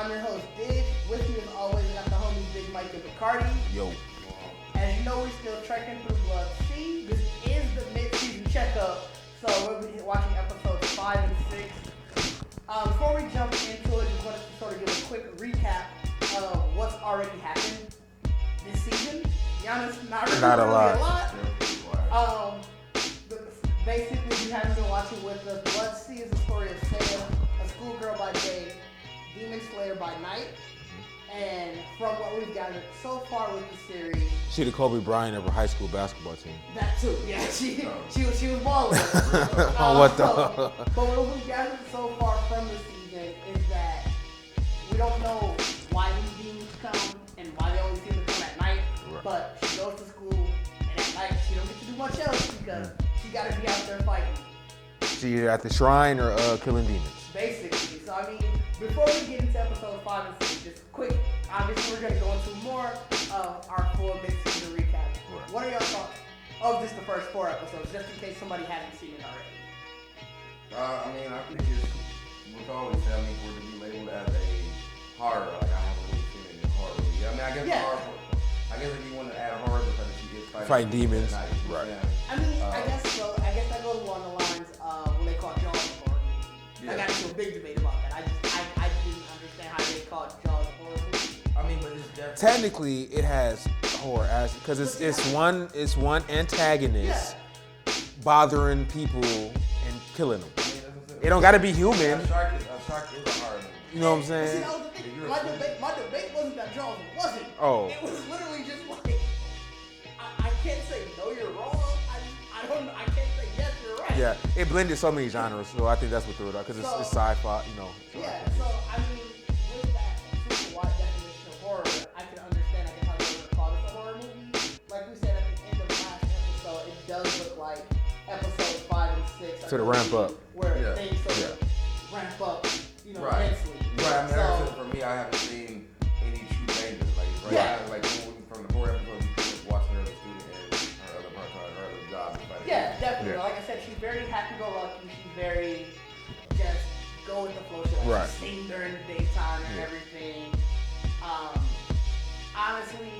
I'm your host, Didge. With me as always, I got the homies Big Mike and Bacardi. Yo. As you know, we're still trekking through Blood C. This is the mid-season checkup, so we'll be watching episodes 5 and 6. Before we jump into it, just wanted to sort of give a quick recap of what's already happened this season. To be honest, not a lot. Basically, if you haven't been watching with us, Blood C is the story of Saya, a schoolgirl by day, demon slayer by night. And from what we've gathered so far with the series, She the Kobe Bryant of her high school basketball team. that too, yeah, she was balling. What the? But what we've gathered so far from the season is that we don't know why these demons come and why they always seem to come at night. Right. But she goes to school and at night she don't get to do much else because she got to be out there fighting. She either at the shrine or killing demons. Basically. So, I mean, before we get into episode 5 and 6, just quick, obviously we're going to go into more of our full mid-season recap. Right. What are your thoughts of just the first 4 episodes, just in case somebody hasn't seen it already? I mean, I think it's always said, for it to be labeled as a horror, like I haven't really seen it in horror movie. I mean, I guess horror, I guess if you want to add horror, because she gets fighting demons. Night, Right. I mean, I guess so. I guess that goes along the lines of when they call Jaws a horror movie. Yeah. I got into a big debate about that. I didn't understand how they called Jaws a horror movie. I mean, but it's definitely... Technically, it has horror as because it's one antagonist bothering people and killing them. I mean, that's what It don't got to be human. A shark is a horror movie. You know what I'm See, saying? that was the thing. My debate wasn't that Jaws wasn't. Oh. It was literally just like, I can't say no, you're wrong. I don't know. I can't say yes, you're right. Yeah, it blended so many genres, so I think that's what threw it out because it's sci-fi, you know. So Yeah, so I mean, with that super wide definition of horror, I can understand. I can probably would call this a horror movie. Like we said at the end of last episode, it does look like episodes 5 and 6. To the ramp up. Where things sort of ramp up, immensely. Right, I mean, So, for me, I haven't seen any true changes. Like, Yeah. like from the 4 episodes, you was watching her as a student and her other part-time, her other job. yeah, definitely. Yeah. Like I said, she's very happy-go-lucky. She's very just go with the flow. She likes Right. to sing during the daytime and everything. Honestly,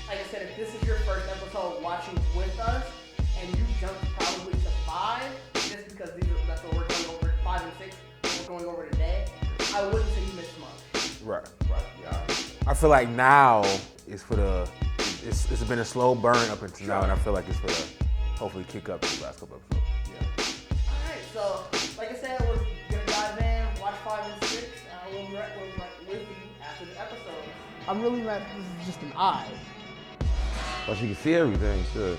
like I said, if this is your first episode watching with us and you jumped probably to 5, just because that's what we're going over, 5 and 6, what we're going over today, I wouldn't say you missed much. Right. Yeah. I feel like now is for the it's been a slow burn up until now, and I feel like it's for the hopefully kick up the last couple episodes. Yeah. Alright, so like I said, we're gonna dive in, watch 5 and 6. We'll be right with you after the episode. I'm really mad this is just an eye. But she can see everything, sure.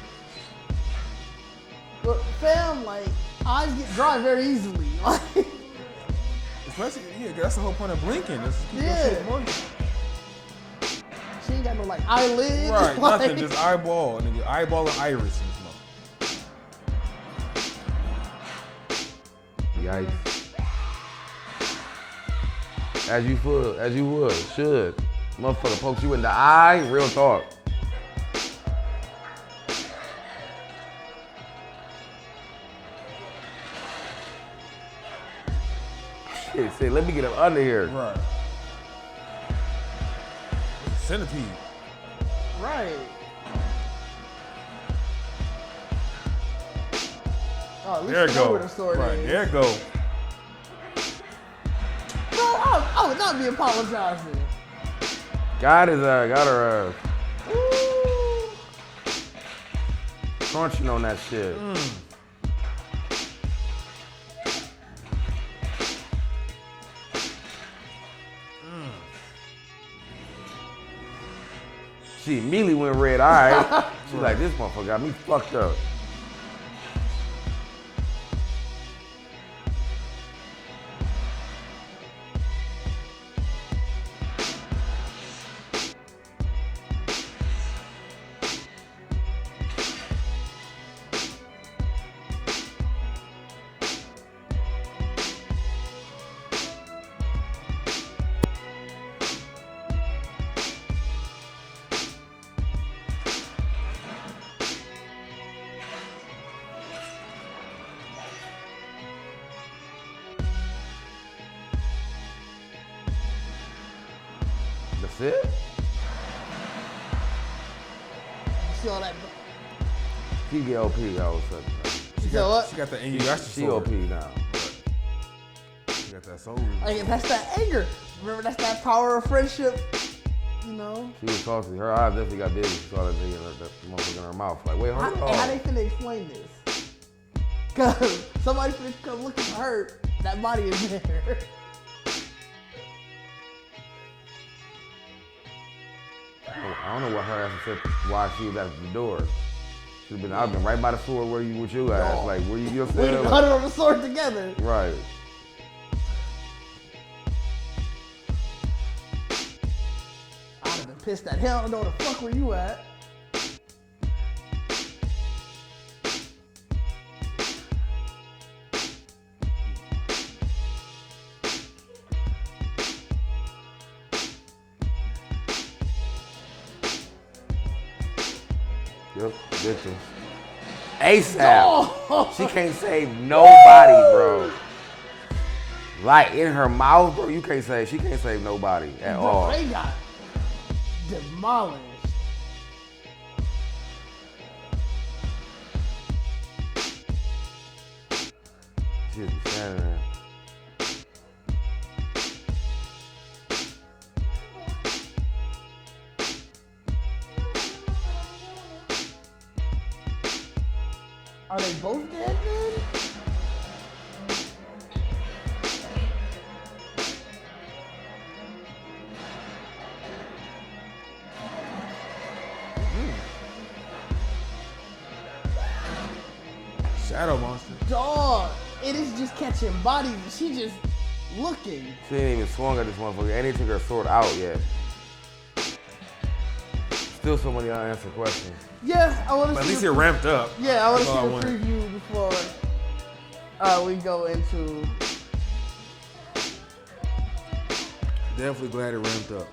But fam, like, eyes get dry very easily. Like, Especially, that's the whole point of blinking. Is to keep Yeah. your shit moist. she ain't got no like eyelids. Right, like, nothing, just eyeball, nigga, eyeball and iris in this motherfucker. Yikes. As you would, should. Motherfucker pokes you in the eye, real talk. Shit, say, let me get him under here. Right. It's a centipede. Right. Oh, at least There you it know go. where the sword Right, is. there it go. No, I would not be apologizing. Got her Ooh. crunching on that shit. She immediately went red eyed. She's like, this motherfucker got me fucked up. That's it? See all that? She get OP all of a sudden. She said what? got the Inuyasha She sword. OP now. She got that soul. Like, that's that anger. Remember, that's that power of friendship. You know. She was saucy. Her eyes definitely got big. She saw that thing in her, that motherfucker in her mouth. Like, wait, hold on. How they finna explain this? Cause somebody finna come looking for her. That body is there. I don't know what her ass said. Why she was at the door. She'd been. I've been right by the sword where you with your ass. Like, where you We yourself? huddled on the sword together. Right. I'd have been pissed at hell. I don't know where the fuck were you at? Yep. Victim. ASAP. Oh. She can't save nobody, bro. Like in her mouth, bro. She can't save nobody at all. They got demolished. She just be standing there. Are they both dead then? Shadow monster. Dog, it is just catching bodies. She just looking. She ain't even swung at this motherfucker. And they took her sword out yet. Still so many unanswered questions. Yeah, I want to see. But at least it ramped up. Yeah, I want to That's see all I the wanted. preview before we go into. Definitely glad it ramped up.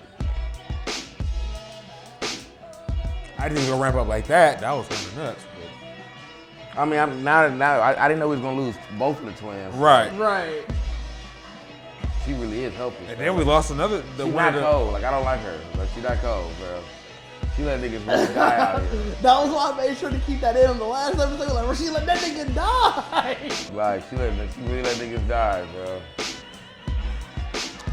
I didn't even ramp up like that. That was kind of nuts. I mean, I didn't know he was gonna lose both of the twins. Right. Right. She really is helpless. And then we lost another. She's not cold. Like, I don't like her. Like, she's not cold, bro. She let niggas really die out here. That was why I made sure to keep that in on the last episode. Like, well, she let that nigga die. Like, she really let niggas die, bro.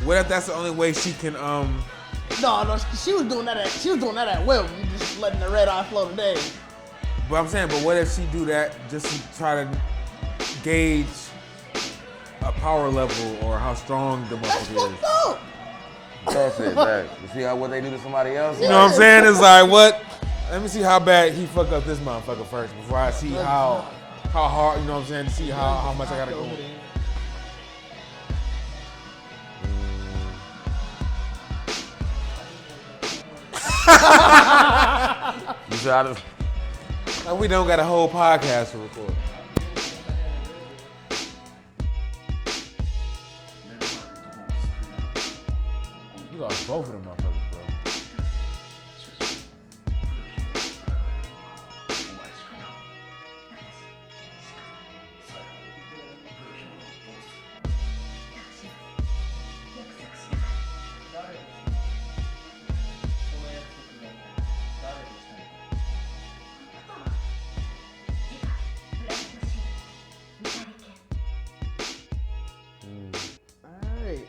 What if that's the only way she can No, she was doing that at will. You just letting the red eye flow today. But I'm saying, but what if she do that just to try to gauge a power level or how strong the That's motherfucker fucked is? up. That's it, that. You see what they do to somebody else? You know what I'm saying? It's like, what? Let me see how bad he fuck up this motherfucker first before I see how hard, you know what I'm saying, to see how much I gotta go. You said I just. Like, we don't got a whole podcast to record. You lost both of them motherfuckers, bro. Alright.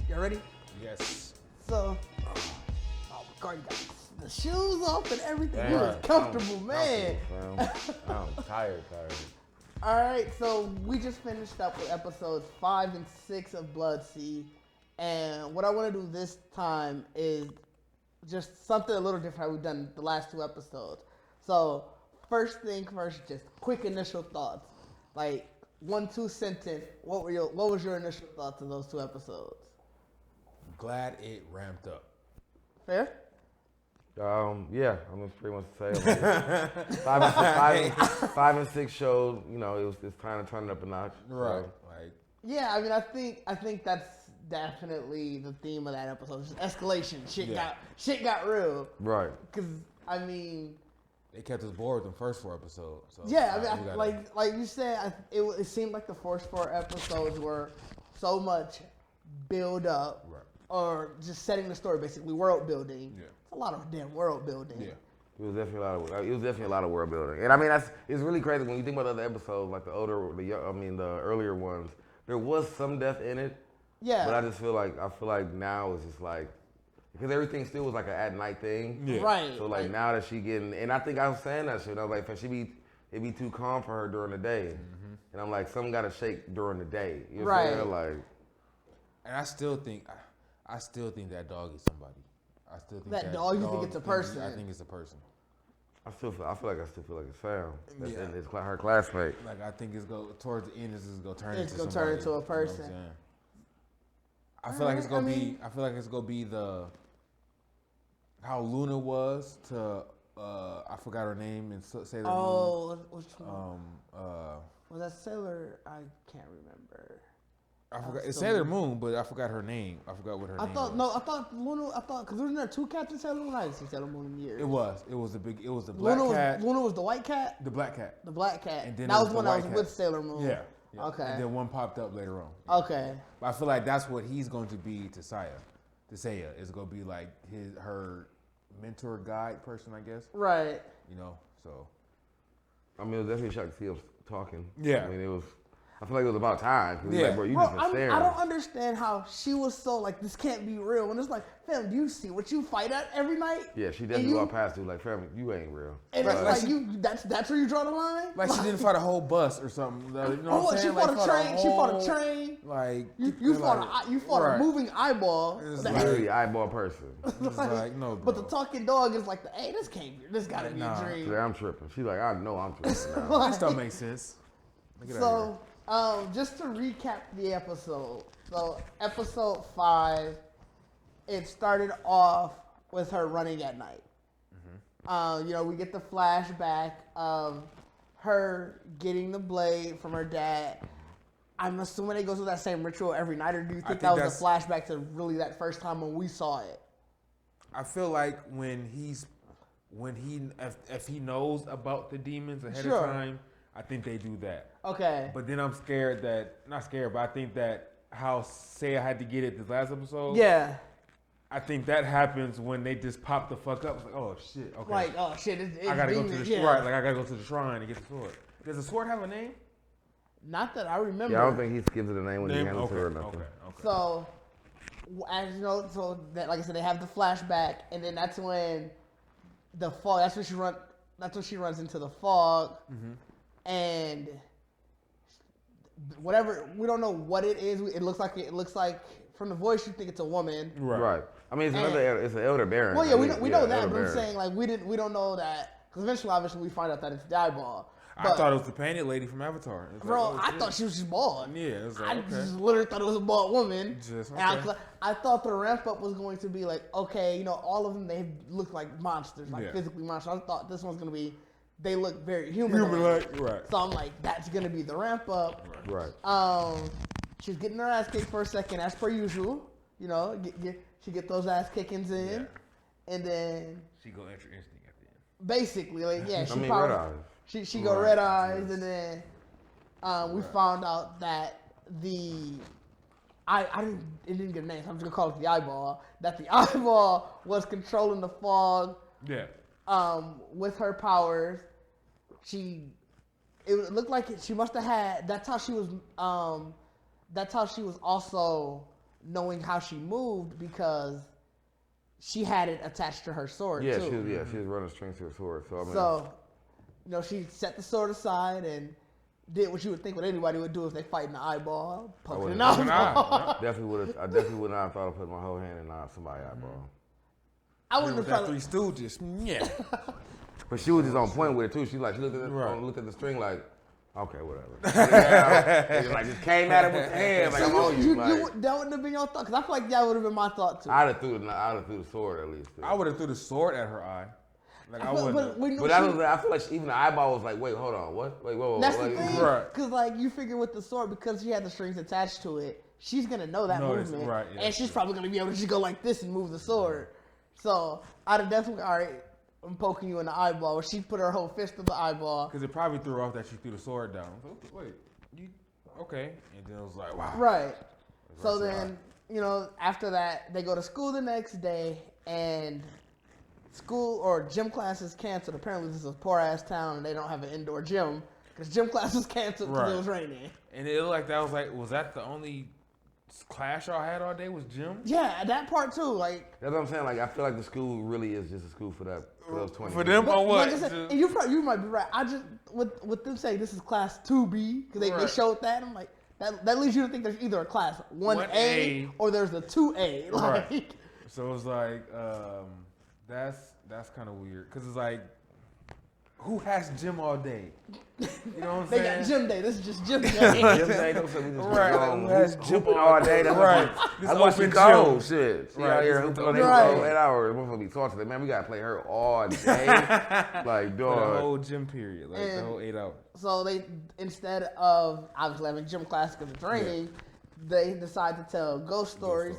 You ready? Yes. So, Bacardi got the shoes off and everything. Damn. He was comfortable, I'm man. I'm tired. Alright, so we just finished up with episodes 5 and 6 of Blood Sea. And what I want to do this time is just something a little different how we've done the last 2 episodes. So, first thing first, just quick initial thoughts. Like, 1-2 sentence, what was your initial thoughts of those 2 episodes? Glad it ramped up. Fair? Yeah, I'm gonna pretty much say like, 5 and 6 shows. You know, it's time to turn it up a notch. Right. So. Like, Yeah, I mean, I think that's definitely the theme of that episode. Just escalation. Shit got real. Right. Cause I mean, they kept us bored the first 4 episodes. So yeah, we I mean, gotta- like you said, it seemed like the first 4 episodes were so much build up, or just setting the story, basically world building. Yeah. It's a lot of damn world building. Yeah. It was definitely a lot of world building, and I mean it's really crazy when you think about other episodes, like the earlier ones. There was some depth in it, Yeah. but I feel like now it's just like because everything still was like an at night thing, Yeah. Right. So like now that she getting, and I think I was saying that shit. I was like, it'd be too calm for her during the day, and I'm like, something got to shake during the day, you know what I'm saying? Like, and I still think that dog is somebody. I still think that dog. You think it's a person? I think it's a person. I feel like it's Sam. Yeah. It's her classmate. Like I think towards the end, it's gonna turn It's into gonna somebody. turn into a person. You know what I'm saying? I feel like it's gonna be the how Luna was to I forgot her name in Sailor Moon. Oh, which one? Was that Sailor? I can't remember. I forgot. It's Sailor Moon, but I forgot her name. I forgot what her name was. I thought Luna. because wasn't there two cats in Sailor Moon? I haven't seen Sailor Moon in years. It was the black cat. Luna was the white cat. The black cat. The black cat. And then that it was was when the I was white cat. with Sailor Moon. Yeah. Okay. And then one popped up later on. Okay. But I feel like that's what he's going to be to Saya. To Saya is going to be like her mentor guide person, I guess. Right. You know, so. I mean, it was definitely shocked to see us talking. Yeah. I mean, I feel like it was about time. Yeah. Like, bro, you Bro, just been staring. I don't understand how she was so like, this can't be real. And it's like, fam, do you see what you fight at every night? Yeah, she definitely walked past you like, fam, you ain't real. And Right. it's like that's where you draw the line? Like she didn't fight a whole bus or something. You know what I'm she saying? fought Like, a train. She fought a train. Like You fought a moving eyeball. It's That- like- Literally eyeball person. It's like no, bro. But the talking dog is like, hey, this gotta be Nah. a dream. She's like, I'm tripping. She's like, I know I'm tripping now. Like, This don't make sense. Look at that so, just to recap the episode. So, episode 5, it started off with her running at night. We get the flashback of her getting the blade from her dad. I'm assuming it goes through that same ritual every night, or do you think that was a flashback to really that first time when we saw it? I feel like if he knows about the demons ahead of time, I think they do that. Okay. But then I'm scared not scared, but I think that how Saya had to get it this last episode. Yeah. I think that happens when they just pop the fuck up. It's like, oh shit, okay. Like, oh shit, it's I gotta demons, go to the yeah. right. Like I gotta go to the shrine and get the sword. Does the sword have a name? Not that I remember. Yeah, I don't think he gives it a name when he hands it to her or nothing. Okay. So, as you know, that, like I said, they have the flashback, and then that's when the fog. That's when she runs into the fog, and whatever, we don't know what it is. It looks like from the voice you think it's a woman. Right. I mean, it's an elder baron. Well, yeah, we know that, elder but I'm baron. saying like we don't know that because eventually, obviously, we find out that it's the eyeball. I thought it was the painted lady from Avatar. Bro, I thought she was just bald. Yeah, it was like, I okay. just literally thought it was a bald woman. Just, And I thought the ramp up was going to be like, okay, all of them, they look like monsters, like physically monsters. I thought this one's going to be, they look very human-like. Right. So I'm like, that's going to be the ramp up. Right. She's getting her ass kicked for a second, as per usual. She get those ass kickings in. And then... She go extra instinct at the end. Basically, like, yeah, I mean, red eyes. She go red eyes, and then we found out that it didn't get a name, so I'm just gonna call it the eyeball. That the eyeball was controlling the fog. Yeah. With her powers, it looked like she must have had. That's how she was. That's how she was also knowing how she moved because she had it attached to her sword too. She was running strings to her sword. So I mean, she set the sword aside and did what you would think what anybody would do if they fight in the eyeball, poking an eyeball. I definitely would not have thought of putting my whole hand in somebody's eyeball. I wouldn't have That tried. Three Stooges. Yeah. But she was just on point with it too. She looked at the string like, okay, whatever. It just came at him with the hand like I'm on you. That wouldn't have been your thought because I feel like that would have been my thought too. I'd have threw the sword at least. I would have threw the sword at her eye. Like I wouldn't. I feel like even the eyeball was like, wait, hold on, what? Wait, whoa. That's the thing, right. because like you figure with the sword because she had the strings attached to it, she's gonna know that movement, right, yeah, and she's probably gonna be able to just go like this and move the sword. So I'd have definitely I'm poking you in the eyeball. She put her whole fist in the eyeball. Because it probably threw her off that she threw the sword down. So, wait, you okay? And then it was like, wow. Right. So then after that, they go to school the next day, and school or gym class is canceled. Apparently, this is a poor-ass town, and they don't have an indoor gym because gym class was canceled because it was raining. And it looked like was that the only class y'all had all day was gym? Yeah, that part too. Like that's what I'm saying. Like I feel like the school really is just a school for those 20. For them or what? Like I said, and you might be right. I just with them saying this is class 2B because they showed that. I'm like that leads you to think there's either a class 1A or there's a 2A. Like, right. So it's like that's kind of weird because it's like. Who has gym all day? You know what I'm saying? They got gym day. This is just gym day. Gym day, don't say we just right. Who has gym all day? That's right. That's why she cold. Shit. She out here hooping on 8 hours. We're gonna be talking to them. Man, we gotta play her all day. Like, dog. For the whole gym period, like the whole 8 hours. So they, instead of obviously having gym class because it's raining, they decide to tell ghost stories.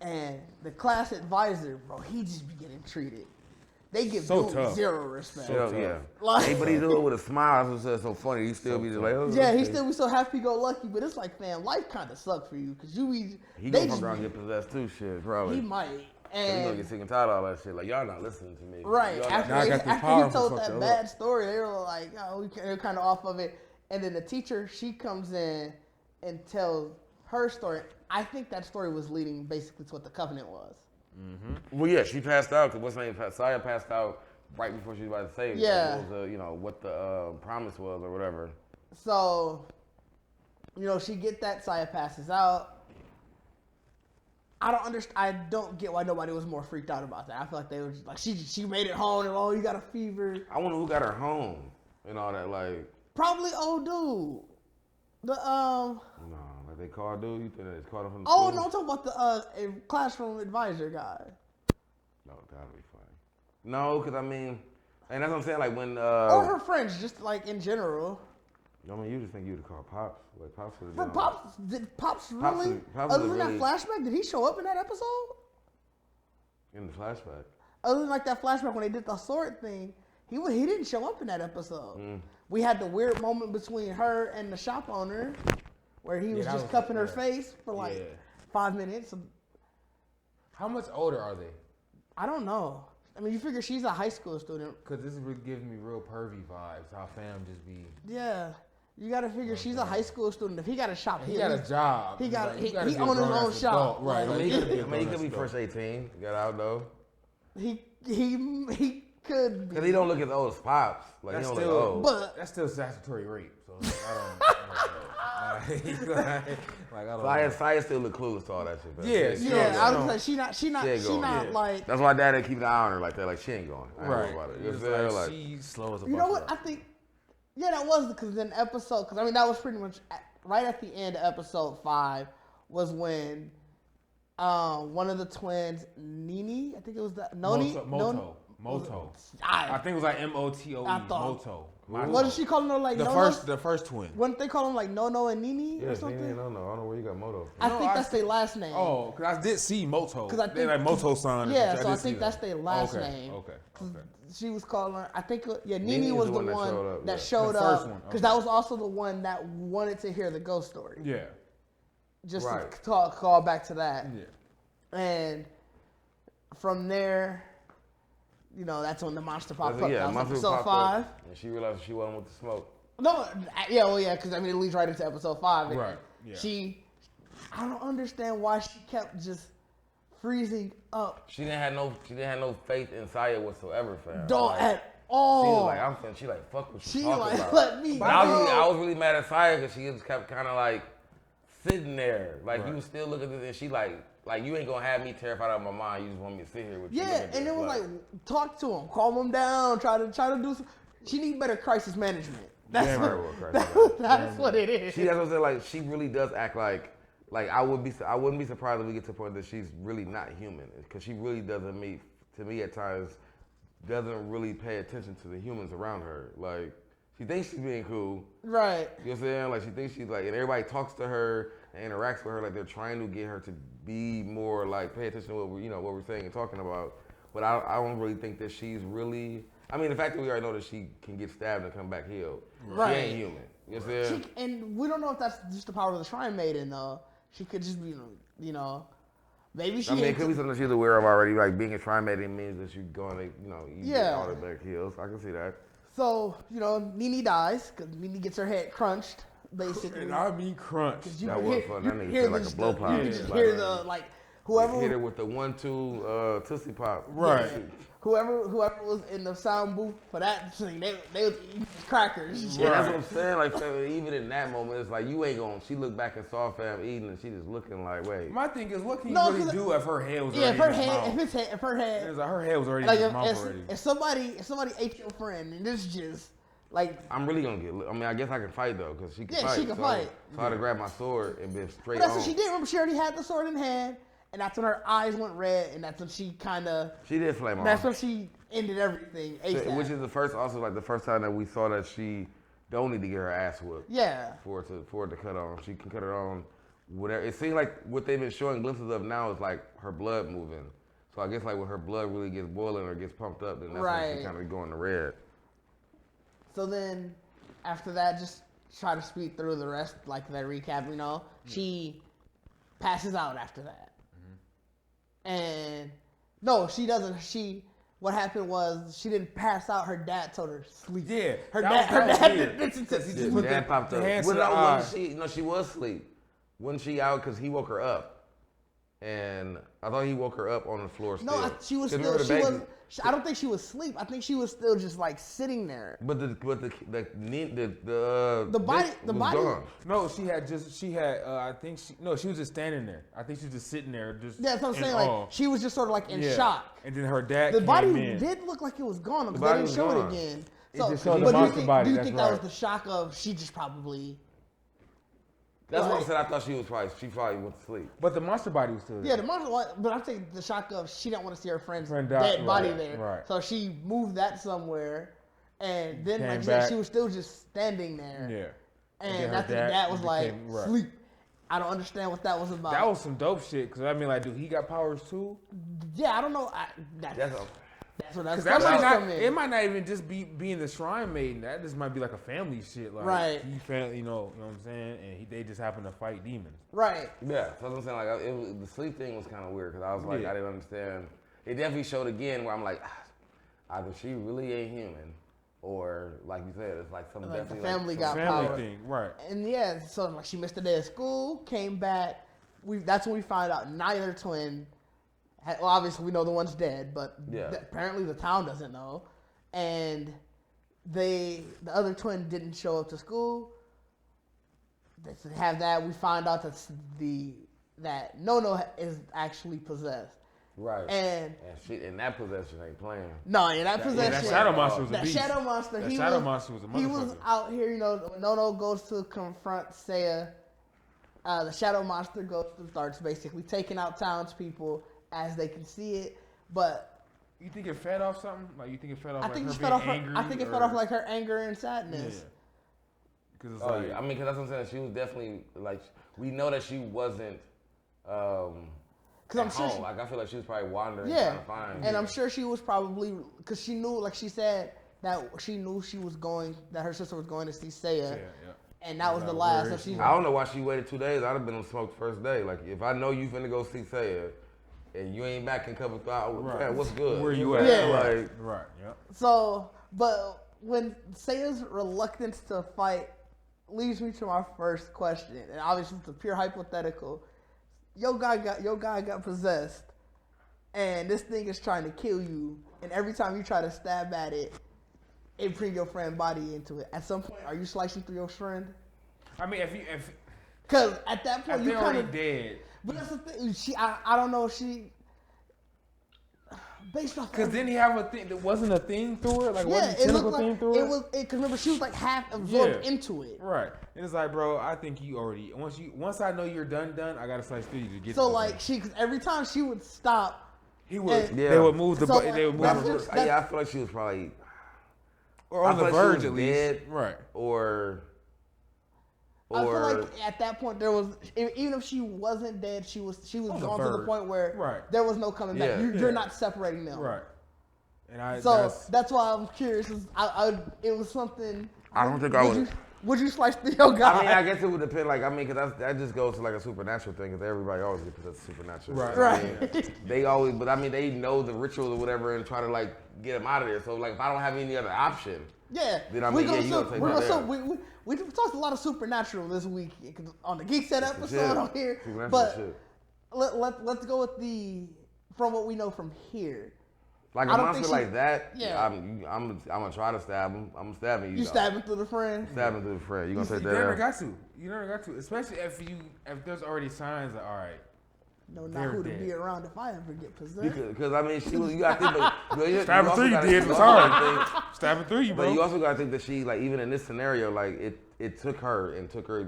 And the class advisor, bro, he just be getting treated. They give dude zero respect. Like, hey, but he do it with a smile. It's so funny. He still be just like, oh. Yeah, he still be so happy-go-lucky. But it's like, fam, life kind of sucks for you because he gonna come around and get possessed too, shit, probably. He might. And he gonna get sick and tired of all that shit. Like, y'all not listening to me. Right. After he told that bad story, they were like, oh, they're kind of off of it. And then the teacher, she comes in and tells her story. I think that story was leading basically to what the covenant was. Mm-hmm. Well, yeah, she passed out because what's her name? Saya passed out right before she was about to say it. Yeah. What was what the promise was or whatever. So, she get that. Saya passes out. I don't understand. I don't get why nobody was more freaked out about that. I feel like they were just like, she made it home and you got a fever. I wonder who got her home and all that. Like probably old dude. No. They called dude? You think they called him from the school? No, I'm talking about the classroom advisor guy. No, that'd be funny. No, because and that's what I'm saying, like when... or her friends, just like in general. You just think you would call Pops. Like Pops would have did Pops really? Other than that flashback, did he show up in that episode? In the flashback? Other than like that flashback when they did the sword thing, he didn't show up in that episode. We had the weird moment between her and the shop owner. Where he was just cupping her face for like 5 minutes. How much older are they? I don't know. You figure she's a high school student. Because this is giving me real pervy vibes. How fam just be. Yeah. You got to figure she's a high school student. If he got a shop, he got a job. He owned his own shop. Right. He could be first 18. Got out though. He could be. Because he don't look as old as Pops. Like, that's he don't still, look old. But that's still statutory rape. So I don't Saya still look clueless to all that shit. Yeah. I was like, she not like. That's why Dad didn't keep an eye on her like that. Like she ain't going. I right. About it. Like, she slow as a You know what? I think. Yeah, that was because in episode. Because that was pretty much right at the end of episode 5 was when one of the twins, Nini, I think it was Moto. I think it was like Motoe. Moto. What did she call them? Like the first twin. Wouldn't they call them like Nono and Nini or something? Nini and Nono. I don't know where you got Moto. I think that's their last name. Oh, because I did see Moto. Because I think like Moto-san. Yeah, so I think that's their last name. Okay. She was calling her. I think Nini was the one that showed up because that was also the one that wanted to hear the ghost story. Yeah. Just to call back to that. Yeah. And from there. That's when the monster popped up. That was episode 5. And she realized she wasn't with the smoke. No, because it leads right into episode 5. Right. Yeah. I don't understand why she kept just freezing up. She didn't have no faith in Saya whatsoever, fam. Don't at all. She like, fuck what you she talking like, about. Let me but I was really mad at Saya because she just kept kind of like sitting there. Like, you still look at this and she like you ain't gonna have me terrified out of my mind. You just want me to sit here with you. Yeah, and it was like, talk to him, calm him down, try to do some. She needs better crisis management. That's what it is. That's what I'm saying. Like, she really does act like I wouldn't be surprised if we get to the point that she's really not human, because she really doesn't to me at times doesn't really pay attention to the humans around her. Like, she thinks she's being cool. Right. You know what I'm saying? Like, she thinks she's like, and everybody talks to her and interacts with her like they're trying to get her to be more like pay attention to what we're saying and talking about. But I don't really think that she's really. The fact that we already know that she can get stabbed and come back healed. Right. She ain't human. You know what I'm saying? And we don't know if that's just the power of the Shrine Maiden though. She could just be, Maybe she. I mean, it could be something she's aware of already. Like being a tri-mating means that you're going to, you get all the back heels. I can see that. So, Nene dies because Nene gets her head crunched, basically. And I mean crunch. That was fun. That nigga feel like a blow pop. You can just hear the, whoever. Hit it with the 1-2 Tootsie Pop. Right. Yeah. Whoever was in the sound booth for that thing, they was eating crackers. Yeah, that's what I'm saying. Like, fam, even in that moment, it's like you ain't gonna. She looked back and saw fam eating, and she just looking like, wait. My thing is, what can you really do if her head was already if her in his head, mouth? if her head, It's like her head was already in his mouth already. If somebody ate your friend, and this just like. I'm really gonna get. I mean, I guess I can fight though, cause she can fight. Yeah, she can fight. So I had to grab my sword and been straight. But that's what she did. Remember, she already had the sword in hand, and that's when her eyes went red, and that's when she kind of. She did flame off. That's when she ended everything. ASAP. Which is the first time that we saw that she don't need to get her ass whooped. Yeah. For it to cut on. She can cut it on. Whatever. It seems like what they've been showing glimpses of now is like her blood moving. So I guess like when her blood really gets boiling or gets pumped up, then that's when she kind of going to red. So then, after that, just try to speed through the rest, like that recap. She passes out after that, and no, she doesn't. What happened was she didn't pass out. Her dad told her to sleep. Yeah, her dad didn't listen to. Her dad popped up. She was asleep. Wasn't she out because he woke her up? And I thought he woke her up on the floor still. No, she was still. I don't think she was asleep. I think she was still just like sitting there. But the body gone. No, she was just standing there. I think she was just sitting there. Just that's what I'm saying. Like she was just sort of like in shock. And then her dad. The body in. did look like it was gone because they didn't show it again. So, just showed the monster body. Do you think that was the shock of she just probably? That's what I said. I thought she probably went to sleep. But the monster body was still there. Yeah, the monster. But I'm saying the shock of she didn't want to see her friend's dead body there. Right. So she moved that somewhere, and then like she said, she was still just standing there. Yeah. And that's when dad was like, sleep. I don't understand what that was about. That was some dope shit. Cause I mean, like, dude, he got powers too. Yeah, I don't know. That's what that's it might not even just be being the shrine maiden. That just might be like a family shit. Like, right. He family, you know what I'm saying? And they just happen to fight demons. Right. Yeah. So I'm saying, like, the sleep thing was kind of weird because I was like, I didn't understand. It definitely showed again where I'm like, either she really ain't human, or like you said, it's like something definitely the family like got family power. Thing, right? And so like she missed a day of school, came back. That's when we found out neither twin. Well, obviously we know the one's dead, but apparently the town doesn't know. And the other twin didn't show up to school. They have that. We find out that Nono is actually possessed. Right. And that possession ain't playing. No, in that possession. That shadow monster was a beast. That shadow monster. That shadow monster was a motherfucker. He was out here, when Nono goes to confront Seiya. The shadow monster starts basically taking out townspeople as they can see it, but you think it fed off something? Like you think it fed off? I think it fed off her anger and sadness. Yeah. Because I mean, because that's what I'm saying. She was definitely like we know that she wasn't. Because I'm sure. Like I feel like she was probably wandering trying to find. And I'm sure she was probably because she knew, like she said, that she knew that her sister was going to see Seiya. Yeah. And that was the last. I don't know why she waited 2 days. I'd have been on smoke first day. Like if I know you finna go see Seiya. And you ain't back in a couple of hours. Right. What's good? Where you at? Yeah. Right. Yeah. So, but when Seiya's reluctance to fight leads me to my first question, and obviously it's a pure hypothetical. Your guy got possessed, and this thing is trying to kill you. And every time you try to stab at it, it brings your friend's body into it. At some point, are you slicing through your friend? I mean, because at that point you kind of dead. But that's the thing. I don't know if she. Based off. Because didn't he have a thing? There wasn't a thing through it. Like wasn't a tentacle thing through it? It was. Because remember, she was like half absorbed into it. Right. And it's like, bro, I think you already. Once I know you're done, I gotta slice through you to get. So like cause every time she would stop. He would. They would move the. They would move. I feel like she was probably. Or on the verge at least. Dead, right. I feel like at that point there was, even if she wasn't dead, she was gone to the point where there was no coming back. You're not separating them. Right. And that's why I'm curious. It was something. I don't think I would. Would you slice through your guy? I mean, I guess it would depend. Like, I mean, because that just goes to like a supernatural thing. Because everybody always gets possessed supernatural. Right. I mean, they always, but I mean, they know the ritual or whatever and try to like get them out of there. So like, if I don't have any other option, yeah, then I mean, you gonna take that there. We talked a lot of supernatural this week on the Geekset episode shit. on here, but let's go with from what we know from here. Like a monster like that, yeah. I'm gonna try to stab him. I'm stabbing you. You stabbing through the friend? Stabbing through the friend. You gonna take that? You never got to. Especially if there's already signs that all right. No, not who to be around if I ever get possessed. Because I mean, she was. You gotta think, but stabbing through you did. It's hard. Stabbing through you, bro. But you also gotta think that she, like, even in this scenario, like it took her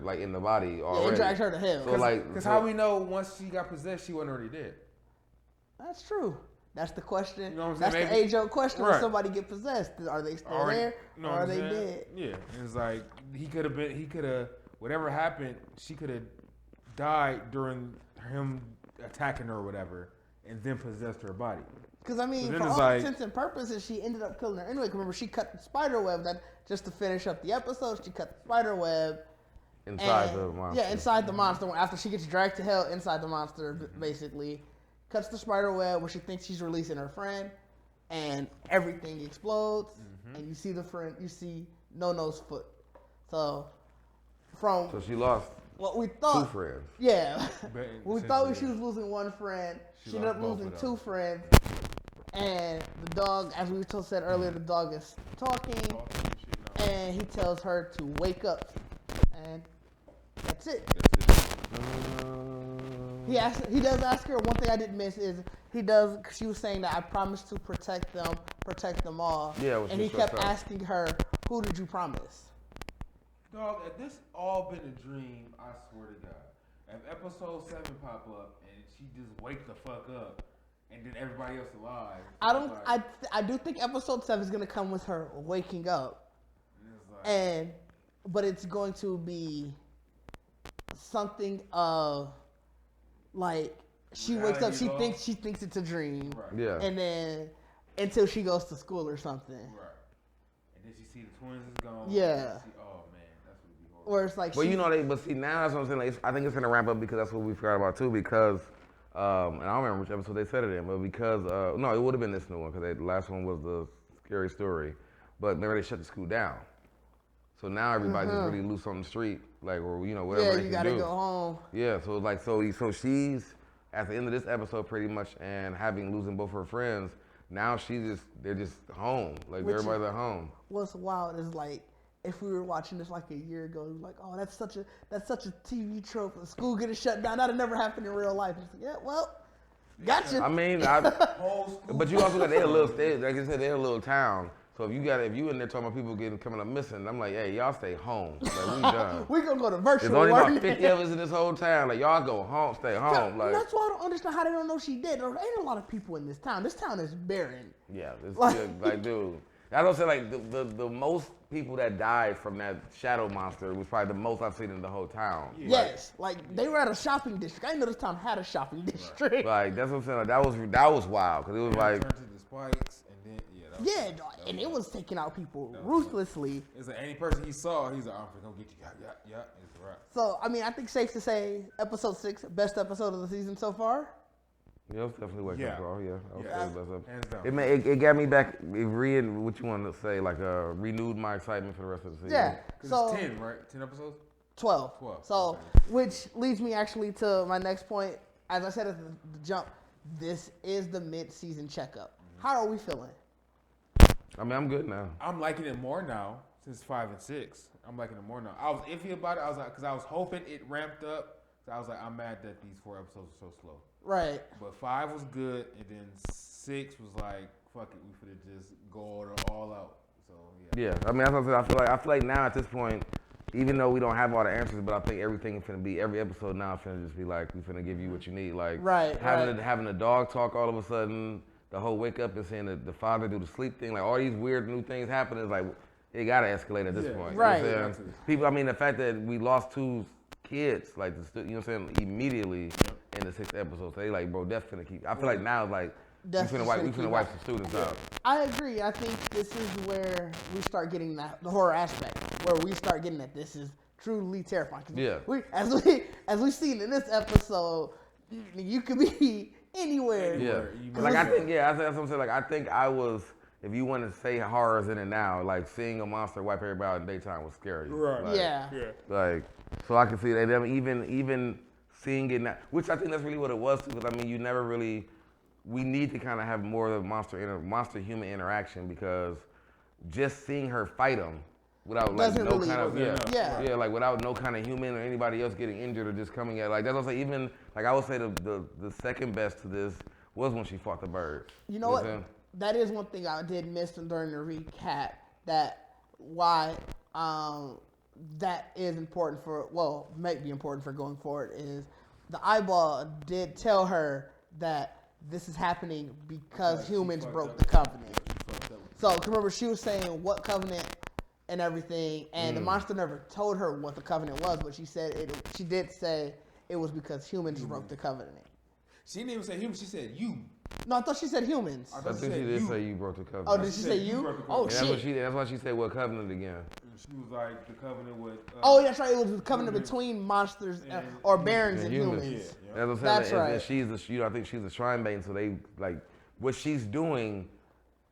like in the body already. Yeah, it dragged her to hell. So because how we know once she got possessed, she wasn't already dead. That's true. That's the question. You know what I'm That's saying? the age-old question. Right. When somebody get possessed, are they still there, or are they dead? Yeah, it's like he could have. Whatever happened, she could have died during him attacking her or whatever, and then possessed her body. Because I mean, for all intents and purposes, she ended up killing her anyway. Remember, she cut the spider web. That just to finish up the episode, she cut the spider web inside the monster. Yeah, inside the monster. After she gets dragged to hell inside the monster, basically, cuts the spider web where she thinks she's releasing her friend, and everything explodes. And you see the friend. You see No-No's foot. So she lost. What we thought, 2 friends. Yeah, we thought she was losing 1 friend. She ended up losing 2 friends. And the dog, as we said earlier, the dog is talking, and he tells her to wake up, and that's it. He does ask her. One thing I didn't miss is she was saying that I promised to protect them all. Yeah, and he kept asking her, "Who did you promise?" Dog, if this all been a dream, I swear to God. If episode 7 pop up and she just wake the fuck up, and then everybody else alive. I do think episode 7 is gonna come with her waking up, but it's going to be something of like she wakes up, she thinks it's a dream, right. Yeah, and then until she goes to school or something, right, and then she see the twins is gone. Yeah. Or it's like, but but see now that's what I'm saying. Like, I think it's gonna ramp up because that's what we forgot about too. Because and I don't remember which episode they said it in, but because no, it would have been this new one because the last one was the scary story. But remember they shut the school down, so now everybody's just really loose on the street, like or whatever. Yeah, they you can gotta do. go home. Yeah, so like so she's at the end of this episode pretty much and losing both her friends. Now they're just home, like everybody's at home. What's wild is like, if we were watching this like a year ago, we'd be like, oh, that's such a TV trope. The school getting shut down. That'd never happen in real life. It's like, yeah, well, gotcha. I mean, but you also got they're a little state. Like I said, they're a little town. So if you in there talking about people coming up missing, I'm like, hey, y'all stay home. Like we done. We gonna go to virtual. There's only about 50 of us in this whole town. Like y'all go home, stay home. Like that's why I don't understand how they don't know she dead. There ain't a lot of people in this town. This town is barren. Yeah, it's like dude. I don't say like the most people that died from that shadow monster was probably the most I've seen in the whole town. Yeah. Yes, like they were at a shopping district. I didn't know this town had a shopping district. Like that's what I'm saying. Like, that was wild because it was like turned to the spikes and then and it was taking out people ruthlessly. It's like any person he saw, he's like, I'm gonna get you. Yeah, it's right. So I mean, I think safe to say episode 6, best episode of the season so far. Yeah, it was definitely wake up call. Hands down. It got me back. What you want to say? Like renewed my excitement for the rest of the season. Yeah. So it's 10, right? 10 episodes. 12. So, which leads me actually to my next point. As I said at the jump, this is the mid-season checkup. How are we feeling? I mean, I'm good now. I'm liking it more now since 5 and 6. I'm liking it more now. I was iffy about it. I was like, because I was hoping it ramped up. So I was like, I'm mad that these 4 episodes were so slow. Right. But 5 was good, and then 6 was like, fuck it, we finna just go all out. So yeah. I mean, that's what I said. I feel like now at this point, even though we don't have all the answers, but I think everything is finna be every episode now is finna just be like we finna give you what you need. Like having a dog talk all of a sudden, the whole wake up and seeing the father do the sleep thing, like all these weird new things happening is like it gotta escalate at this point. Right. You know what I'm saying? People, I mean, the fact that we lost 2 kids, like you know what I'm saying, immediately in the 6th episode. So they like, bro, that's finna keep. I feel like now, like We finna wipe some students out. I agree. I think this is where we start getting the horror aspect, where we start getting that this is truly terrifying. Yeah. As we've seen in this episode, you could be anywhere. Yeah. Like I think that's what I'm saying. Like I think I was. If you want to say horror's in it now, like seeing a monster wipe everybody out in daytime was scary. Right. Like, Yeah. Like, so I can see that them even seeing it now, which I think that's really what it was too. Because I mean, you never really. We need to kind of have more of monster human interaction because just seeing her fight him without like Doesn't no really kind of yeah, like without no kind of human or anybody else getting injured or just coming at like that's what I'm saying. Even like I would say the second best to this was when she fought the bird. You know what? That is one thing I did miss during the recap. That why that is important might be important for going forward is the eyeball did tell her that this is happening because humans broke the covenant. So remember, she was saying what covenant and everything, and the monster never told her what the covenant was, but she said she did say it was because humans broke the covenant. She didn't even say humans. She said you. No, I thought she said humans. I think she did say you broke the covenant. Oh, did she say you? Oh, shit. That's why she said what covenant again. She was like the covenant with. Oh, that's right. It was the covenant between monsters or barons and humans. Yeah. That's right. And she's I think she's a shrine maiden, so they like what she's doing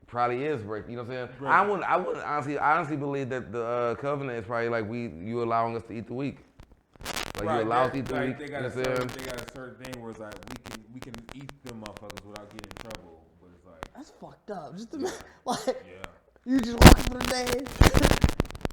probably is break. You know what I'm saying? Break. I wouldn't honestly believe that the covenant is probably like you allowing us to eat the weak. Like you allow us to eat the weak. They got a certain thing where it's like we can eat them motherfuckers without getting in trouble, but it's like that's fucked up. Just you just walking through the day.